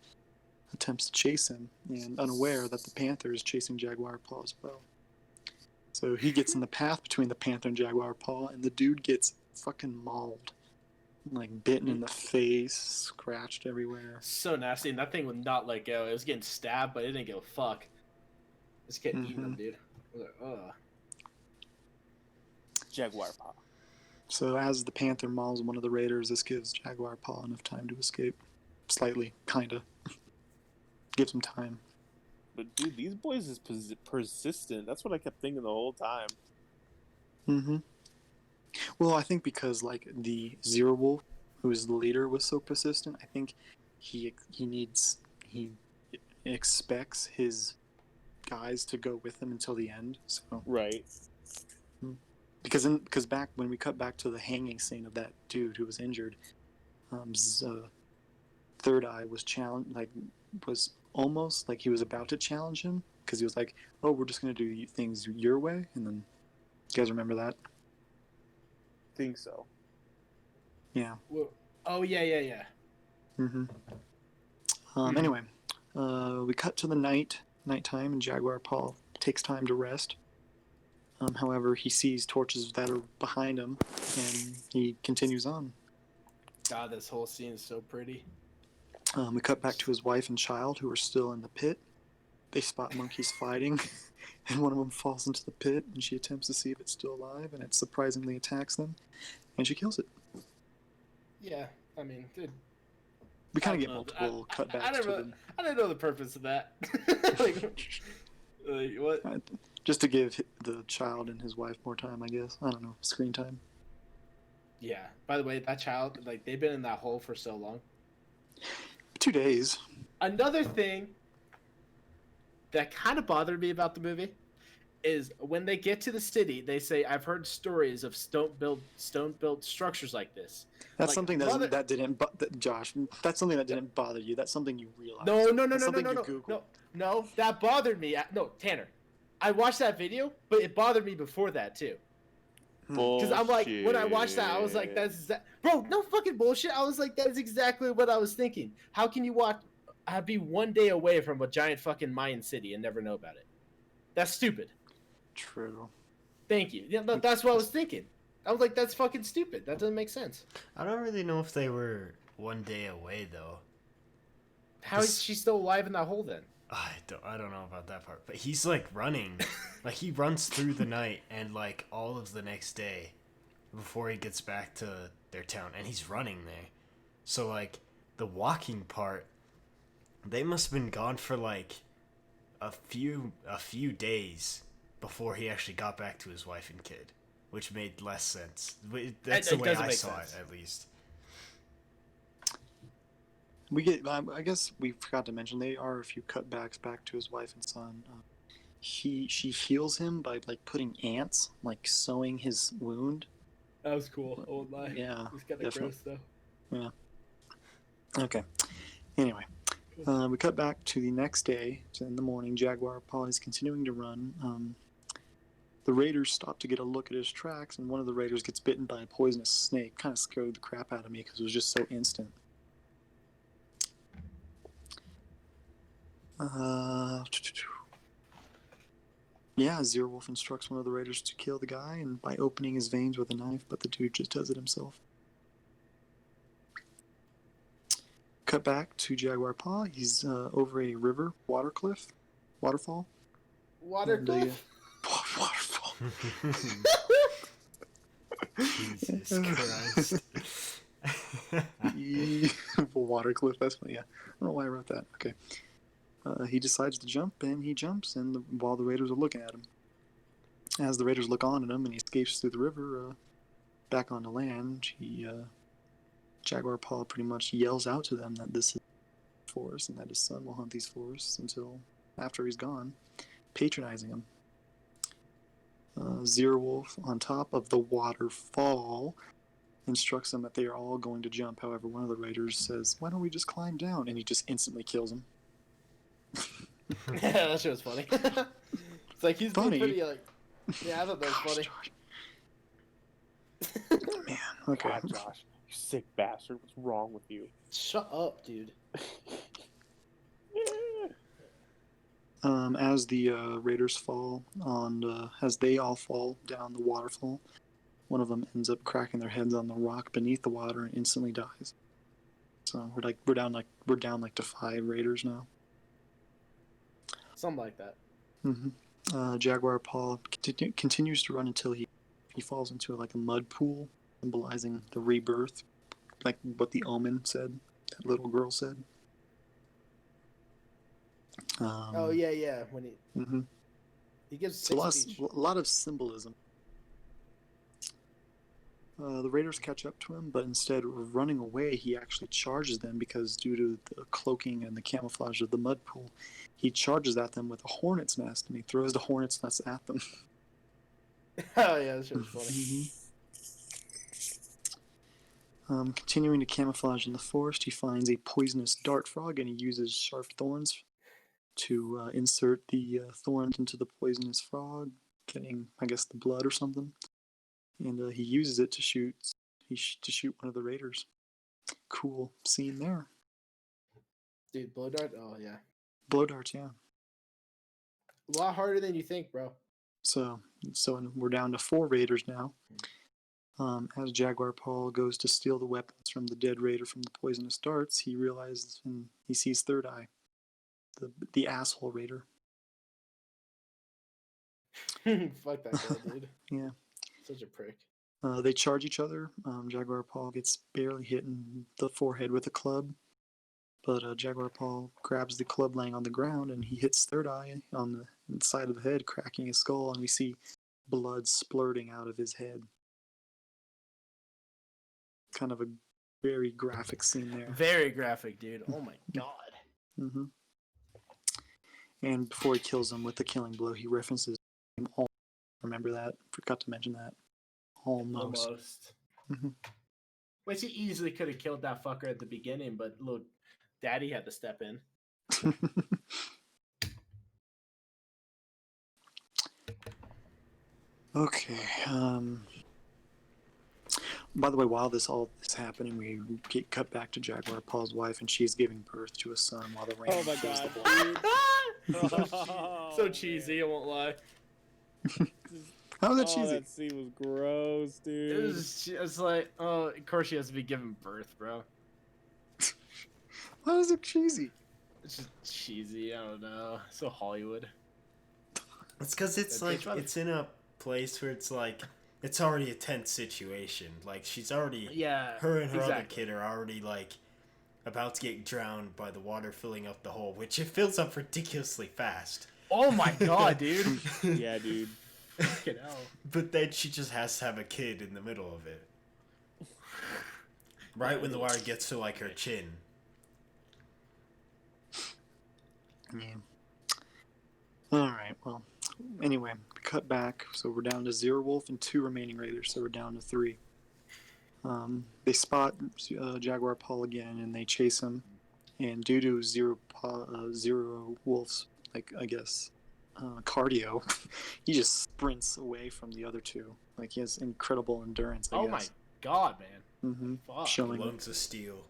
attempts to chase him, and unaware that the panther is chasing Jaguar Paw as well. So he gets in the path between the panther and Jaguar Paw, and the dude gets fucking mauled. Like, bitten in the face, scratched everywhere. So nasty, and that thing would not let go. It was getting stabbed, but it didn't give a fuck. It's getting eaten up, dude. I was like, ugh. Jaguar Paw. So as the panther mauls one of the raiders, this gives Jaguar Paw enough time to escape. Slightly, kinda. Gives him time. But dude, these boys is persistent. That's what I kept thinking the whole time. Mm-hmm. Well, I think because, like, the Zero Wolf, who is the leader, was so persistent, I think he expects his guys to go with him until the end. So Right. Because back when we cut back to the hanging scene of that dude who was injured, Third Eye was was almost like he was about to challenge him, because he was like, "Oh, we're just gonna do things your way," and then you guys remember that? Think so. Yeah. Well, oh yeah. Mm-hmm. Anyway, we cut to the nighttime, and Jaguar Paw takes time to rest. However, he sees torches that are behind him, and he continues on. God, this whole scene is so pretty. We cut back to his wife and child, who are still in the pit. They spot monkeys fighting, and one of them falls into the pit, and she attempts to see if it's still alive, and it surprisingly attacks them, and she kills it. Yeah, I mean, dude. We kind of get multiple cutbacks. I didn't know the purpose of that. like what? Just to give the child and his wife more time, I guess. I don't know, screen time. Yeah. By the way, that child, like, they've been in that hole for so long. 2 days. Another thing that kind of bothered me about the movie is when they get to the city, they say, "I've heard stories of stone-built structures like this." That's like, something that didn't, Josh. That's something that didn't bother you. That's something you realized. No. That bothered me. No, Tanner, I watched that video, but it bothered me before that too. Because I'm like, when I watched that, I was like, bro, no fucking bullshit. I was like, that's exactly what I was thinking. How can you be 1 day away from a giant fucking Mayan city and never know about it? That's stupid. True. Thank you. Yeah, that's what I was thinking. I was like, that's fucking stupid. That doesn't make sense. I don't really know if they were 1 day away though. How is she still alive in that hole then? I don't know about that part, but he's like running, like he runs through the night and like all of the next day before he gets back to their town, and he's running there. So like the walking part, they must have been gone for like a few days before he actually got back to his wife and kid, which made less sense. That's the way I saw it, at least. I guess we forgot to mention, there are a few cutbacks back to his wife and son. She heals him by like putting ants, like sewing his wound. That was cool. I won't lie. Yeah, it's kind of gross though. Yeah. Okay. Anyway, we cut back to the next day. In the morning, Jaguar Paw is continuing to run. The raiders stop to get a look at his tracks, and one of the raiders gets bitten by a poisonous snake. Kind of scared the crap out of me because it was just so instant. Zero Wolf instructs one of the raiders to kill the guy, and by opening his veins with a knife, but the dude just does it himself. Cut back to Jaguar Paw. He's over a river, waterfall. Waterfall? Waterfall. Jesus Christ. Water cliff. That's funny. Yeah, I don't know why I wrote that. Okay. He decides to jump, and he jumps, and while the raiders are looking at him. As the raiders look on at him, and he escapes through the river back onto land, Jaguar Paul pretty much yells out to them that this is forest and that his son will hunt these forests until after he's gone, patronizing him. Zero Wolf, on top of the waterfall, instructs them that they are all going to jump. However, one of the raiders says, "Why don't we just climb down?" And he just instantly kills him. Yeah, that shit was funny. It's like he's funny. Pretty like, yeah, I thought that was funny. Man, okay. God, Josh, you sick bastard! What's wrong with you? Shut up, dude. As the raiders fall as they all fall down the waterfall, one of them ends up cracking their heads on the rock beneath the water and instantly dies. So we're down to 5 raiders now. Something like that. Mm-hmm. Jaguar Paul continues to run until he falls into a mud pool, symbolizing the rebirth, like what the Omen said, that little girl said. Oh yeah. When he gives a lot of symbolism. The raiders catch up to him, but instead of running away, he actually charges them because due to the cloaking and the camouflage of the mud pool, he charges at them with a hornet's nest, and he throws the hornet's nest at them. Oh yeah, that shit was funny. Continuing to camouflage in the forest, he finds a poisonous dart frog, and he uses sharp thorns to insert the thorns into the poisonous frog, getting, I guess, the blood or something. And he uses it to shoot one of the raiders. Cool scene there. Dude, blow dart? Oh, yeah. Blow darts, yeah. A lot harder than you think, bro. So we're down to 4 raiders now. As Jaguar Paul goes to steal the weapons from the dead raider from the poisonous darts, he realizes and he sees Third Eye, the asshole raider. Fuck that guy, dude. Yeah. Such a prick. They charge each other. Jaguar Paul gets barely hit in the forehead with a club, but Jaguar Paul grabs the club laying on the ground, and he hits Third Eye on the side of the head, cracking his skull, and we see blood splurting out of his head. Kind of a very graphic scene there. Very graphic, dude. Oh my god. Mm-hmm. And before he kills him with the killing blow, he references him almost. Remember that? Forgot to mention that. Almost. Mm-hmm. Which he easily could have killed that fucker at the beginning, but little daddy had to step in. Okay. By the way, while this all is happening, we get cut back to Jaguar Paul's wife, and she's giving birth to a son while the rain. Oh my god! So cheesy, I won't lie. How was that cheesy? That scene was gross, dude. It was like, oh, of course she has to be giving birth, bro. Why was it cheesy? It's just cheesy. I don't know. So Hollywood. It's because it's in a place where it's like it's already a tense situation. Like she's already her and her other kid are already like about to get drowned by the water filling up the hole, which it fills up ridiculously fast. Oh my god, dude. Yeah, dude. Fucking hell. But then she just has to have a kid in the middle of it. Right when the water gets to like her chin. Yeah. Alright, well. Anyway, cut back. So we're down to Zero Wolf and 2 remaining raiders, so we're down to 3. They spot Jaguar Paul again and they chase him. And due to Zero Wolf's, I guess, cardio, he just sprints away from the other 2. Like he has incredible endurance. I guess. My god, man! Mm-hmm. Fuck. Showing lungs of steel.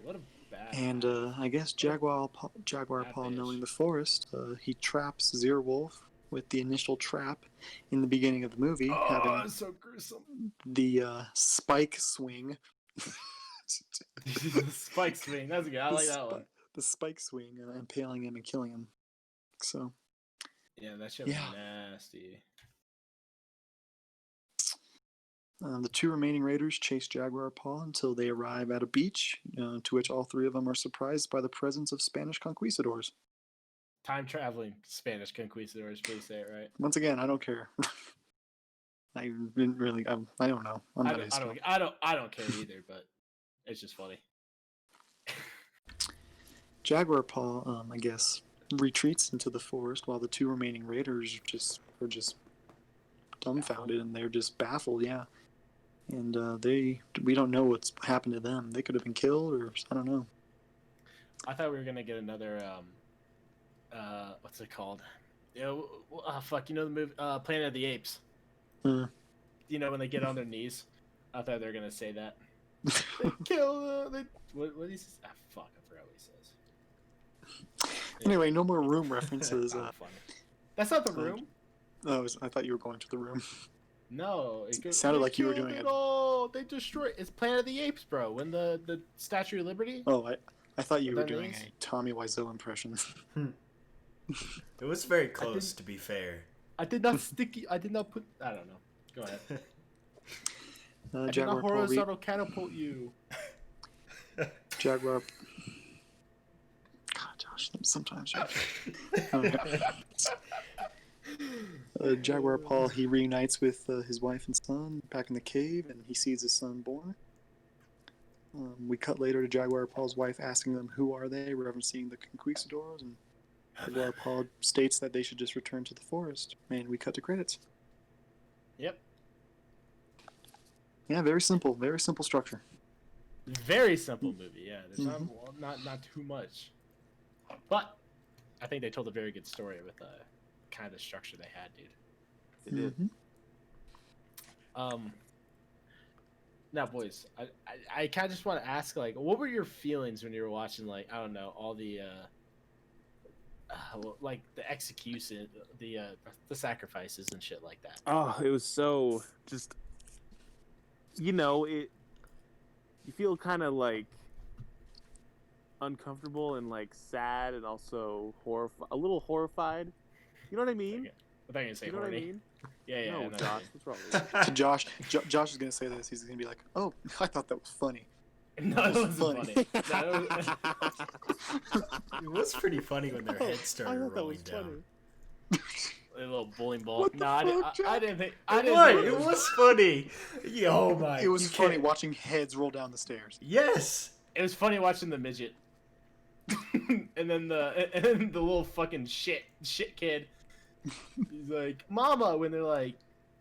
What a bad. And I guess Jaguar Paul, knowing the forest, he traps Zero Wolf with the initial trap in the beginning of the movie, having so gruesome. The spike swing. Spike swing. That's good. I like that one. The spike swing, impaling him and killing him. So. Yeah, that shit was nasty. The two remaining raiders chase Jaguar Paw until they arrive at a beach, to which all three of them are surprised by the presence of Spanish conquistadors. Time traveling Spanish conquistadors, please say it right. Once again, I don't care. I didn't really. I don't know. I don't care either, but it's just funny. Jaguar Paw, I guess, retreats into the forest while the two remaining raiders are just dumbfounded and they're just baffled. Yeah, and we don't know what's happened to them. They could have been killed, or I don't know. I thought we were gonna get another what's it called? Fuck, you know the movie Planet of the Apes. You know when they get on their knees. I thought they were gonna say that. They kill. What do you say? Ah, fuck, I forgot what he says. Anyway, no more Room references. That's not the Room. No, I thought you were going to the Room. No, it sounded like you were doing it. Oh, they destroyed. It's Planet of the Apes, bro. When the Statue of Liberty. Oh, I thought you were doing a Tommy Wiseau impression. It was very close, to be fair. I did not I did not put. I don't know. Go ahead. I did not horizontal catapult you. Jaguar. God, Josh, sometimes. Jaguar Paul, he reunites with his wife and son back in the cave, and he sees his son born. We cut later to Jaguar Paul's wife asking them who are they, referencing the conquistadors, and Jaguar Paul states that they should just return to the forest. And we cut to credits. Yep. Yeah, very simple structure. Very simple movie. Yeah, there's not too much, but I think they told a very good story with the kind of structure they had, dude. They did. Now, boys, I kind of just want to ask, like, what were your feelings when you were watching, like, I don't know, all the like the execution, the sacrifices and shit like that? Oh, it was so just, you feel kind of like uncomfortable and like sad and also a little horrified. You know what I mean? I thought you were gonna say horny. What I mean? Yeah. No, Josh, what's wrong with To Josh is gonna say this. He's gonna be like, "Oh, I thought that was funny." No, it wasn't funny. It was pretty funny when their heads started rolling down. A little bowling ball. No, I didn't think. It was funny. Oh my! It was funny watching heads roll down the stairs. Yes. It was funny watching the midget, and then the little fucking shit kid. He's like, "Mama," when they're like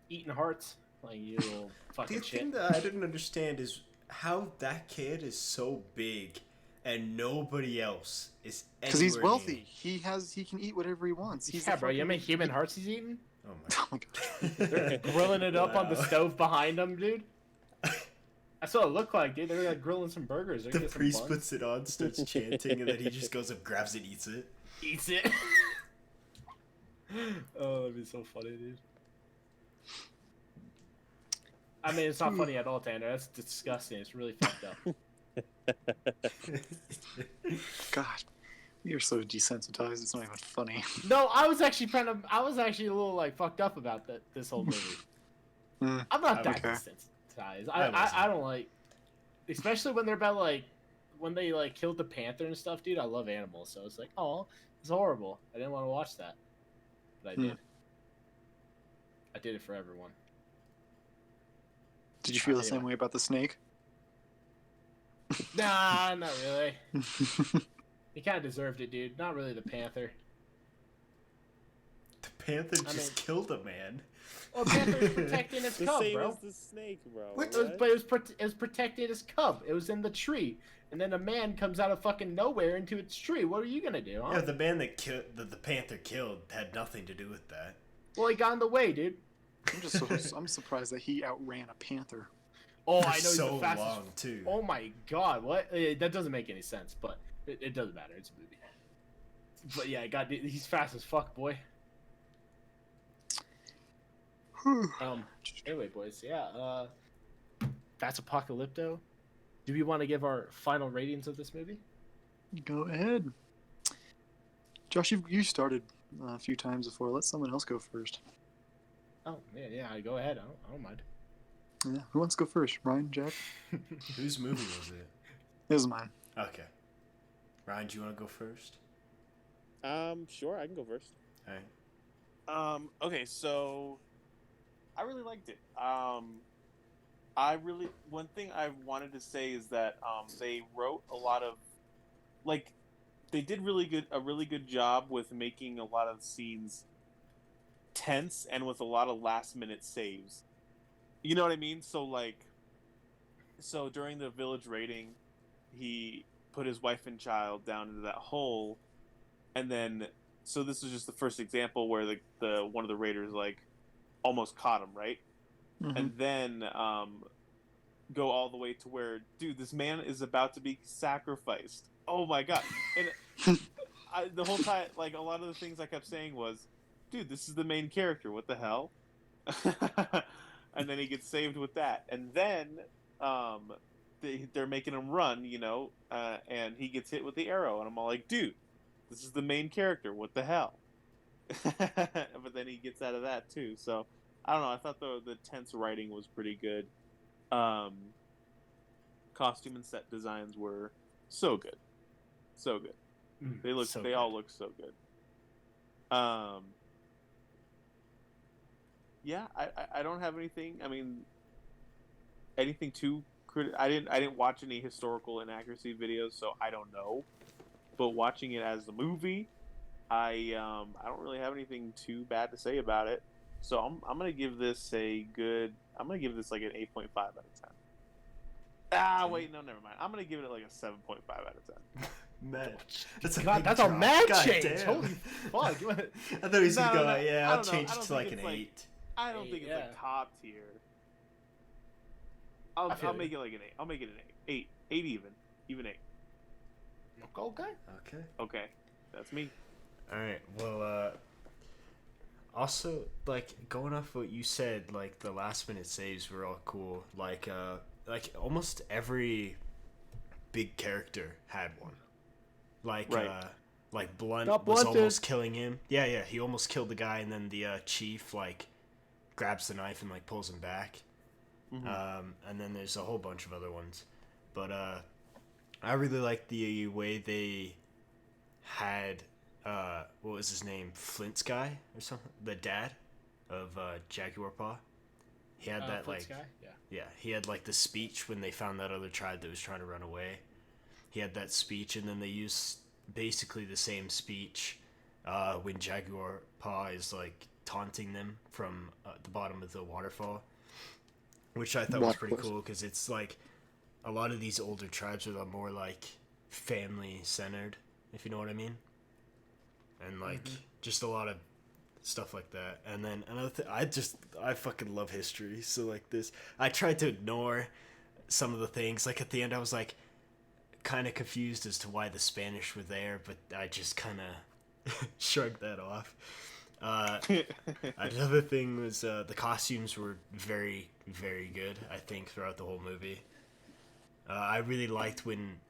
eating hearts, like, you little fucking shit. The thing that I didn't understand is how that kid is so big and nobody else is. Because he's wealthy. He can eat whatever he wants. Bro. You know how many human hearts he's eating? Oh my god! They're grilling it up on the stove behind him, dude. That's what it looked like, dude. They're like grilling some burgers. The priest puts it on, starts chanting, and then he just goes up, grabs it, eats it. Oh, that'd be so funny, dude. I mean, it's not funny at all, Tanner. That's disgusting. It's really fucked up. God, you're so desensitized. It's not even funny. No, I was actually a little like fucked up about this whole movie. I'm not that desensitized. I don't like, especially when they're about like when they like killed the panther and stuff, dude. I love animals, so it's like, oh, it's horrible. I didn't want to watch that, but I did. I did it for everyone. Did you feel the same way about the snake? Nah, not really. He kind of deserved it, dude. Not really the panther. The panther killed a man. Well, panther's protecting its cub, same bro. as the snake, bro. But it was protecting is cub. It was in the tree, and then a man comes out of fucking nowhere into its tree. What are you gonna do? Huh? Yeah, the man that the panther killed had nothing to do with that. Well, he got in the way, dude. I'm surprised that he outran a panther. Oh, For I know he's so the fastest. long too. Oh my god, what? That doesn't make any sense, but it doesn't matter. It's a movie. But yeah, God, he's fast as fuck, boy. Anyway, boys, yeah. That's Apocalypto. Do we want to give our final ratings of this movie? Go ahead. Josh, you started a few times before. Let someone else go first. Oh, yeah, go ahead. I don't mind. Yeah. Who wants to go first? Ryan, Jack? Whose movie was it? It was mine. Okay. Ryan, do you want to go first? Sure, I can go first. All right. Okay, so I really liked it. One thing I wanted to say is that they wrote a lot of, like, they did a really good job with making a lot of scenes tense and with a lot of last minute saves. You know what I mean? So during the village raiding, he put his wife and child down into that hole, and then so this is just the first example where the one of the raiders like almost caught him, right? Mm-hmm. And then go all the way to where, dude, this man is about to be sacrificed. Oh my god! And the whole time, like, a lot of the things I kept saying was, dude, this is the main character. What the hell? And then he gets saved with that, and then they're making him run, and he gets hit with the arrow, and I'm all like, dude, this is the main character. What the hell? But then he gets out of that too. So I don't know. I thought the tense writing was pretty good. Costume and set designs were so good, so good. They all look so good. Yeah, I don't have anything. I mean, anything too I didn't watch any historical inaccuracy videos, so I don't know. But watching it as the movie, I don't really have anything too bad to say about it. So I'm gonna give this like an 8.5 out of 10. Wait, no, never mind. I'm gonna give it like a 7.5 out of 10. Man, that's a mad change. Damn. Holy fuck! I thought he was gonna go. Yeah, I'll change it to like an 8. I don't think it's like top tier. I'll make it like an 8. I'll make it an 8. 8 even 8. Okay. That's me. All right. Well, also, like, going off what you said, like the last minute saves were all cool. Like almost every big character had one. Like, right. Like Blunt was almost killing him. Yeah, he almost killed the guy, and then the chief like grabs the knife and like pulls him back. Mm-hmm. And then there's a whole bunch of other ones, but I really like the way they had what was his name, Flint's guy or something, the dad of Jaguar Paw. He had that Flint's like guy? Yeah, he had like the speech when they found that other tribe that was trying to run away. He had that speech, and then they used basically the same speech when Jaguar Paw is like taunting them from the bottom of the waterfall, which I thought was pretty cool because it's like a lot of these older tribes are more like family centered, if you know what I mean, and like just a lot of stuff like that. And then another thing, I fucking love history, so like this, I tried to ignore some of the things. Like at the end, I was like kind of confused as to why the Spanish were there, but I just kind of shrugged that off. Another thing was the costumes were very, very good, I think, throughout the whole movie. I really liked when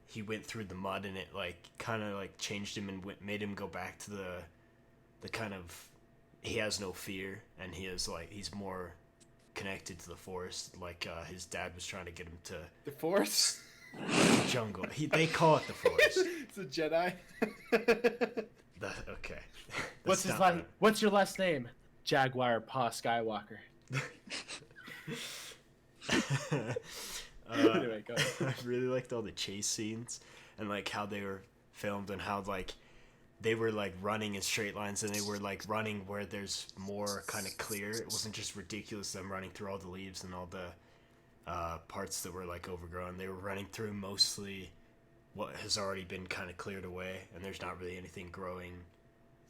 he went through the mud and it like kind of like changed him and made him go back to the kind of, he has no fear, and he's more connected to the forest, like his dad was trying to get him to the forest. Jungle. They call it the forest. It's a Jedi. Okay. What's his last? What's your last name? Jaguar Paw Skywalker. Anyway, go ahead. I really liked all the chase scenes and like how they were filmed and how like they were like running in straight lines, and they were like running where there's more kind of clear. It wasn't just ridiculous them running through all the leaves and all the parts that were like overgrown. They were running through mostly what has already been kind of cleared away, and there's not really anything growing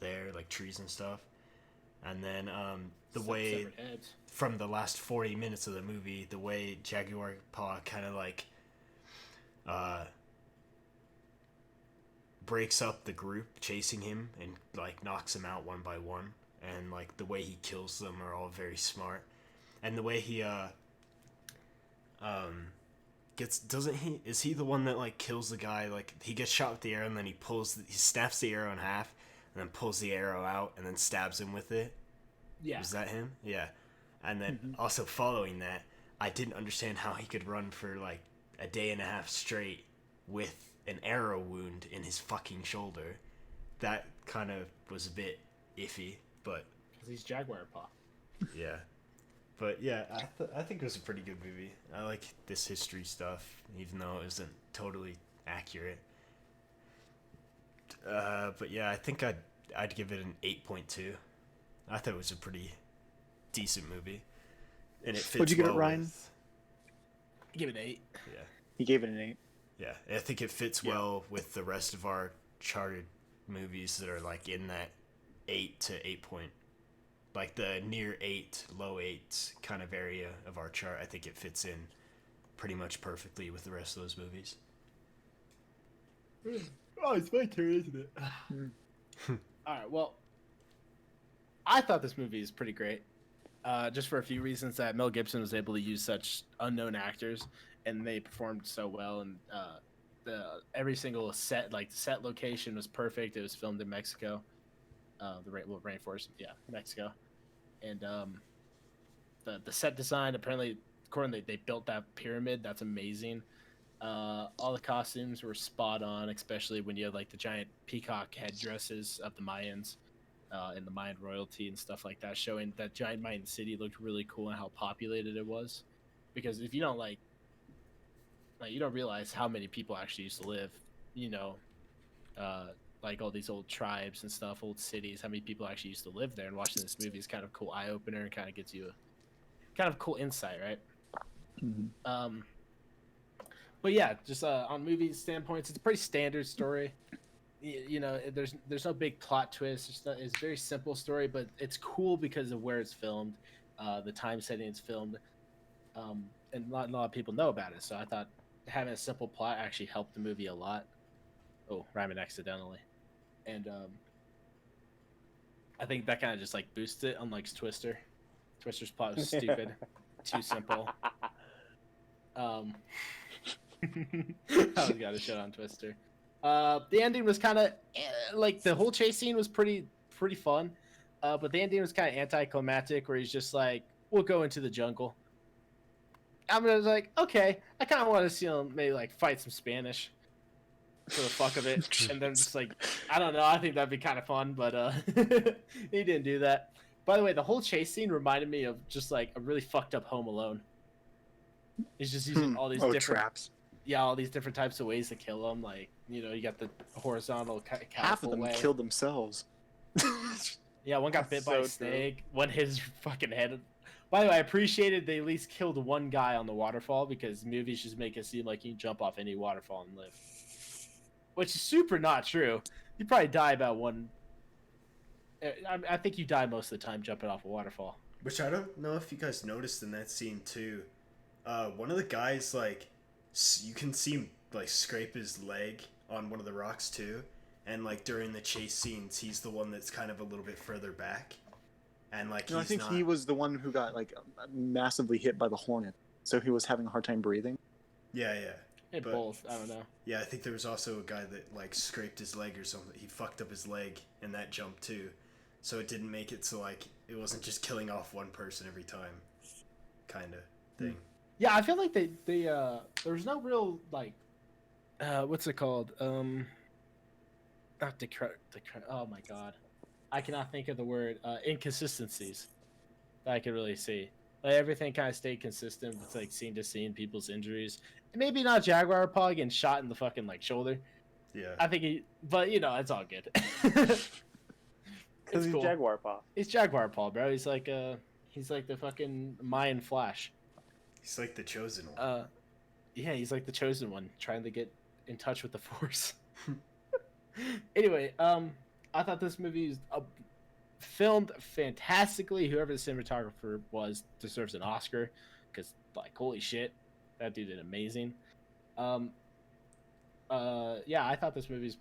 there, like trees and stuff. And then the way from the last 40 minutes of the movie, the way Jaguar Paw kind of like breaks up the group chasing him and like knocks them out one by one, and like the way he kills them are all very smart. And the way he is he the one that like kills the guy? Like he gets shot with the arrow, and then he snaps the arrow in half and then pulls the arrow out and then stabs him with it. Yeah. Was that him? Yeah. And then also following that, I didn't understand how he could run for like a day and a half straight with an arrow wound in his fucking shoulder. That kind of was a bit iffy, but because he's Jaguar Paw. Yeah. But yeah, I think it was a pretty good movie. I like this history stuff, even though it isn't totally accurate. But yeah, I think I'd give it an 8.2. I thought it was a pretty decent movie, and it fits. What'd you give well it, Ryan? With, Give it an 8. Yeah. He gave it an 8. Yeah, I think it fits well with the rest of our charted movies that are like in that 8 to 8 point, like the near 8, low 8 kind of area of our chart. I think it fits in pretty much perfectly with the rest of those movies. Oh, it's my turn, isn't it? All right, well, I thought this movie is pretty great. Just for a few reasons that Mel Gibson was able to use such unknown actors, and they performed so well. And every single set, like the set location, was perfect. It was filmed in Mexico, the rainforest, Mexico, and the set design. Apparently, according they built that pyramid. That's amazing. All the costumes were spot on, especially when you had like the giant peacock headdresses of the Mayans. And the Mayan royalty and stuff like that, showing that giant Mayan city looked really cool and how populated it was. Because if you don't you don't realize how many people actually used to live, like all these old tribes and stuff, old cities, how many people actually used to live there. And watching this movie is kind of cool eye opener and kind of gives you a kind of cool insight, right? Mm-hmm. But yeah, just on movie standpoints, it's a pretty standard story. There's no big plot twist. It's a very simple story, but it's cool because of where it's filmed, the time setting it's filmed, and not a lot of people know about it. So I thought having a simple plot actually helped the movie a lot. Oh, rhyming accidentally, and I think that kind of just like boosts it. Unlike Twister, Twister's plot was stupid, too simple. I was got a shit on Twister. The ending was kind of like the whole chase scene was pretty fun, but the ending was kind of anticlimactic, where he's just like, "We'll go into the jungle." I'm just like, okay, I kind of want to see him maybe like fight some Spanish for the fuck of it, and then just like, I don't know, I think that'd be kind of fun, but he didn't do that. By the way, the whole chase scene reminded me of just like a really fucked up Home Alone. He's just using all these different traps. Yeah, all these different types of ways to kill them. Like, you got the horizontal half of them way. killed themselves. Yeah, one got bit by a snake. One hit his fucking head. By the way, I appreciated they at least killed one guy on the waterfall, because movies just make it seem like you can jump off any waterfall and live, which is super not true. You probably die about one. I think you die most of the time jumping off a waterfall. Which I don't know if you guys noticed in that scene too. One of the guys, like, you can see him like scrape his leg on one of the rocks too, and like during the chase scenes, he's the one that's kind of a little bit further back, and like I think he was the one who got like massively hit by the hornet, so he was having a hard time breathing. Yeah. But, both, I don't know. Yeah, I think there was also a guy that like scraped his leg or something. He fucked up his leg in that jump too, so it didn't make it so like it wasn't just killing off one person every time, kind of thing. Yeah, I feel like they there was no real like what's it called? Not oh my god. I cannot think of the word inconsistencies that I could really see. Like everything kind of stayed consistent with like scene to scene, people's injuries. Maybe not Jaguar Paw getting shot in the fucking like shoulder. Yeah. I think but it's all good. Because he's cool. Jaguar Paw. He's Jaguar Paw, bro. He's like the fucking Mayan Flash. He's like the chosen one. Yeah, he's like the chosen one, trying to get in touch with the Force. Anyway, I thought this movie was filmed fantastically. Whoever the cinematographer was deserves an Oscar, because like holy shit, that dude did amazing. Yeah, I thought this movie's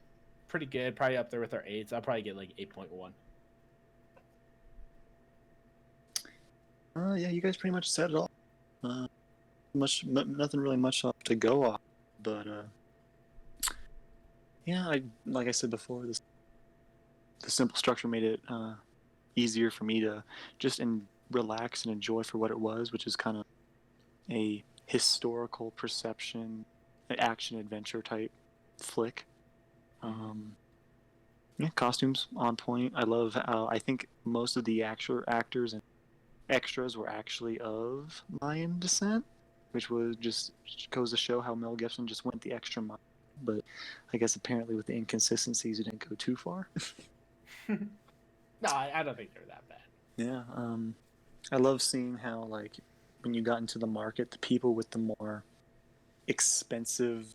pretty good. Probably up there with our 8s. I'll probably get like 8.1. Yeah, you guys pretty much said it all. Nothing really much to go off, but yeah, like I said before, the simple structure made it easier for me to just relax and enjoy for what it was, which is kind of a historical perception, action adventure type flick. Yeah, costumes on point. I love how I think most of the actors and extras were actually of Mayan descent, which was just goes to show how Mel Gibson just went the extra mile. But I guess apparently with the inconsistencies, it didn't go too far. No, I don't think they're that bad. Yeah, I love seeing how, like, when you got into the market, the people with the more expensive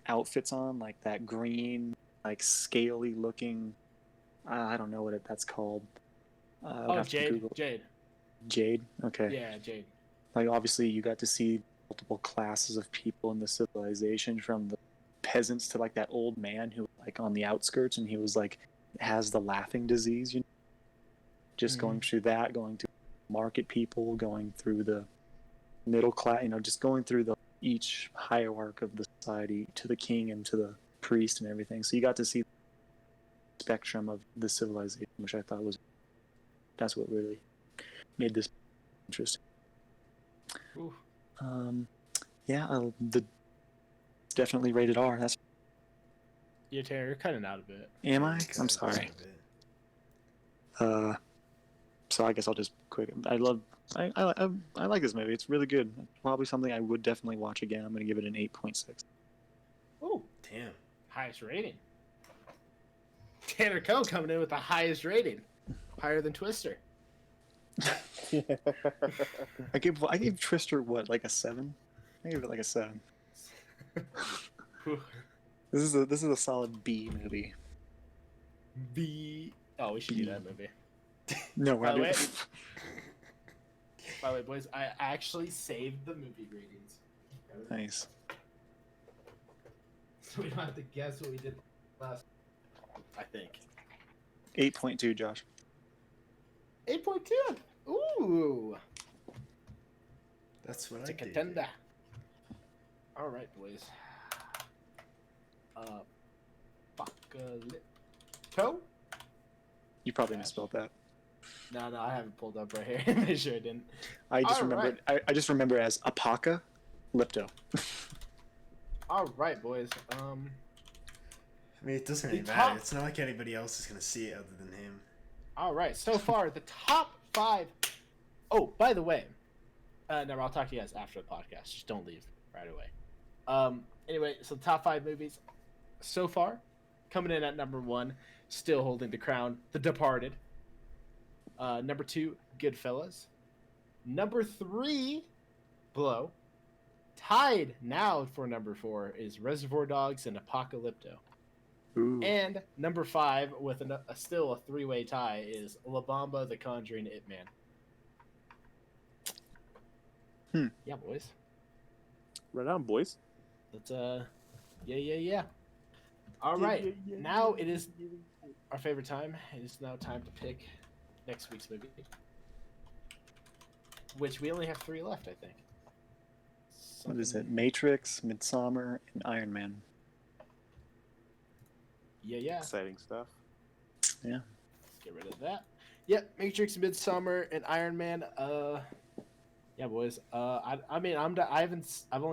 outfits on, like that green, like scaly looking, I don't know what that's called. Jade. Jade. Okay. Yeah, Jade. Like, obviously, you got to see multiple classes of people in the civilization, from the peasants to like that old man who, like, on the outskirts, and he was like has the laughing disease, you know. Just going through that, going to market people, going through the middle class, you know, just going through each hierarchy of the society to the king and to the priest and everything. So you got to see the spectrum of the civilization, which I thought that's what really made this interesting. Ooh. It's definitely rated R. That's. Yeah, Tanner, you're cutting out a bit. Am I? I'm sorry. So I guess I'll just quick. I like this movie. It's really good. Probably something I would definitely watch again. I'm going to give it an 8.6. Oh, damn! Highest rating. Tanner Coe coming in with the highest rating, higher than Twister. I gave Twister what, like a 7? I gave it like a 7. This is a solid B movie. B. Oh, we should do that movie. No, we're not doing it. By the way, boys, I actually saved the movie ratings. Nice. So we don't have to guess what we did last. I think. 8.2, Josh. 8.2. Ooh. That's what It's I a did. contender. All right, boys. Apocalypto? You probably misspelled that. No, I haven't pulled up right here. Make sure I didn't. I just remember it as Apocalypto. All right, boys. I mean, it doesn't really matter. It's not like anybody else is gonna see it other than him. All right. So far, the top 5. Oh, by the way, no, I'll talk to you guys after the podcast. Just don't leave right away. Anyway, so the top 5 movies so far, coming in at number 1, still holding the crown, The Departed. Number 2, Goodfellas. Number 3, Blow. Tied now for number 4 is Reservoir Dogs and Apocalypto. Ooh. And number 5, with still a 3-way tie, is La Bamba, The Conjuring, It Man. Yeah, boys. Right on, boys. Let's yeah. All right. Now it is our favorite time. It is now time to pick next week's movie, which we only have 3 left, I think. What is it? Matrix, Midsommar, and Iron Man. Yeah. Exciting stuff. Yeah. Let's get rid of that. Yep, Matrix, Midsommar, and Iron Man. Yeah, boys. I've only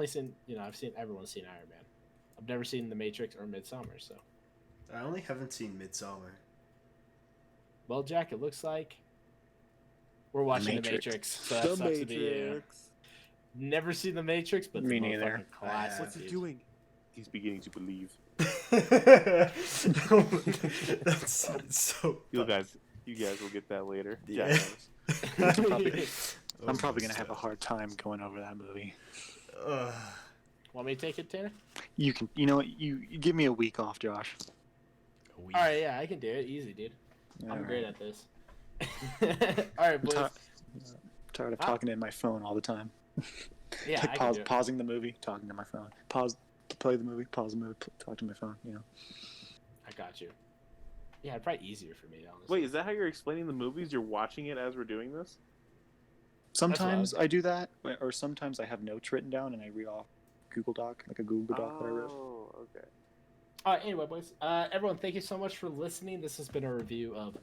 seen, everyone's seen Iron Man. I've never seen The Matrix or Midsommar, so. I only haven't seen Midsommar. Well, Jack, it looks like we're watching The Matrix, so that sucks to be you. Never seen The Matrix, but me neither. Classic. What's he doing? He's beginning to believe. That's so. You guys will get that later. Yeah. I'm probably gonna have a hard time going over that movie. Want me to take it, Tanner? You can. You know what? You give me a week off, Josh. All right, yeah, I can do it. Easy, dude. I'm great at this. All right, boys. I'm tired of talking in my phone all the time. Yeah, like pausing the movie, talking to my phone. Play the movie, pause the movie, talk to my phone. You know. I got you. Yeah, it's probably easier for me, honestly. Wait, is that how you're explaining the movies? You're watching it as we're doing this? Sometimes I do that, or sometimes I have notes written down and I read off Google Doc, like a Google Doc that I wrote. Oh, okay. All right, anyway, boys. Everyone, thank you so much for listening. This has been a review of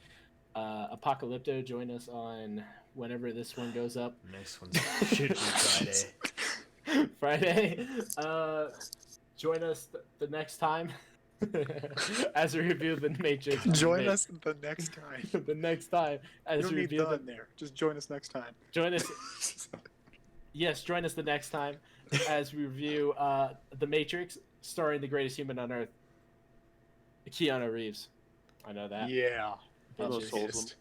Apocalypto. Join us on whenever this one goes up. Next one should be Friday. Friday. Join us the next time as we review the Matrix. Join us the next time. The next time as You don't we need review the there. Just join us next time. Join us. Yes, join us the next time as we review the Matrix, starring the greatest human on Earth, Keanu Reeves. I know that. Yeah. I'm I'm just pissed.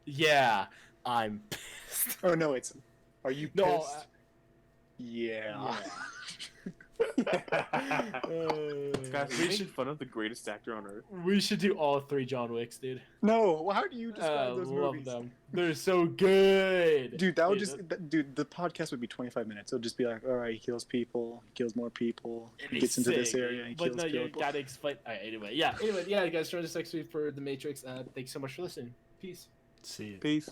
Yeah, I'm pissed. Oh no, it's. Are you pissed? No. Yeah. Guys, we we should should fun of the greatest actor on earth. we should do all 3 John Wicks, dude. No. Well, how do you describe those Love movies? them. They're so good. Dude, that would dude, the podcast would be 25 minutes. It'll just be like, all right, he kills people, he kills more people, he gets into this area, he kills But no, you people. gotta explain. All right, anyway, yeah, guys, join us next week for The Matrix. Thanks so much for listening. Peace. See you. Peace.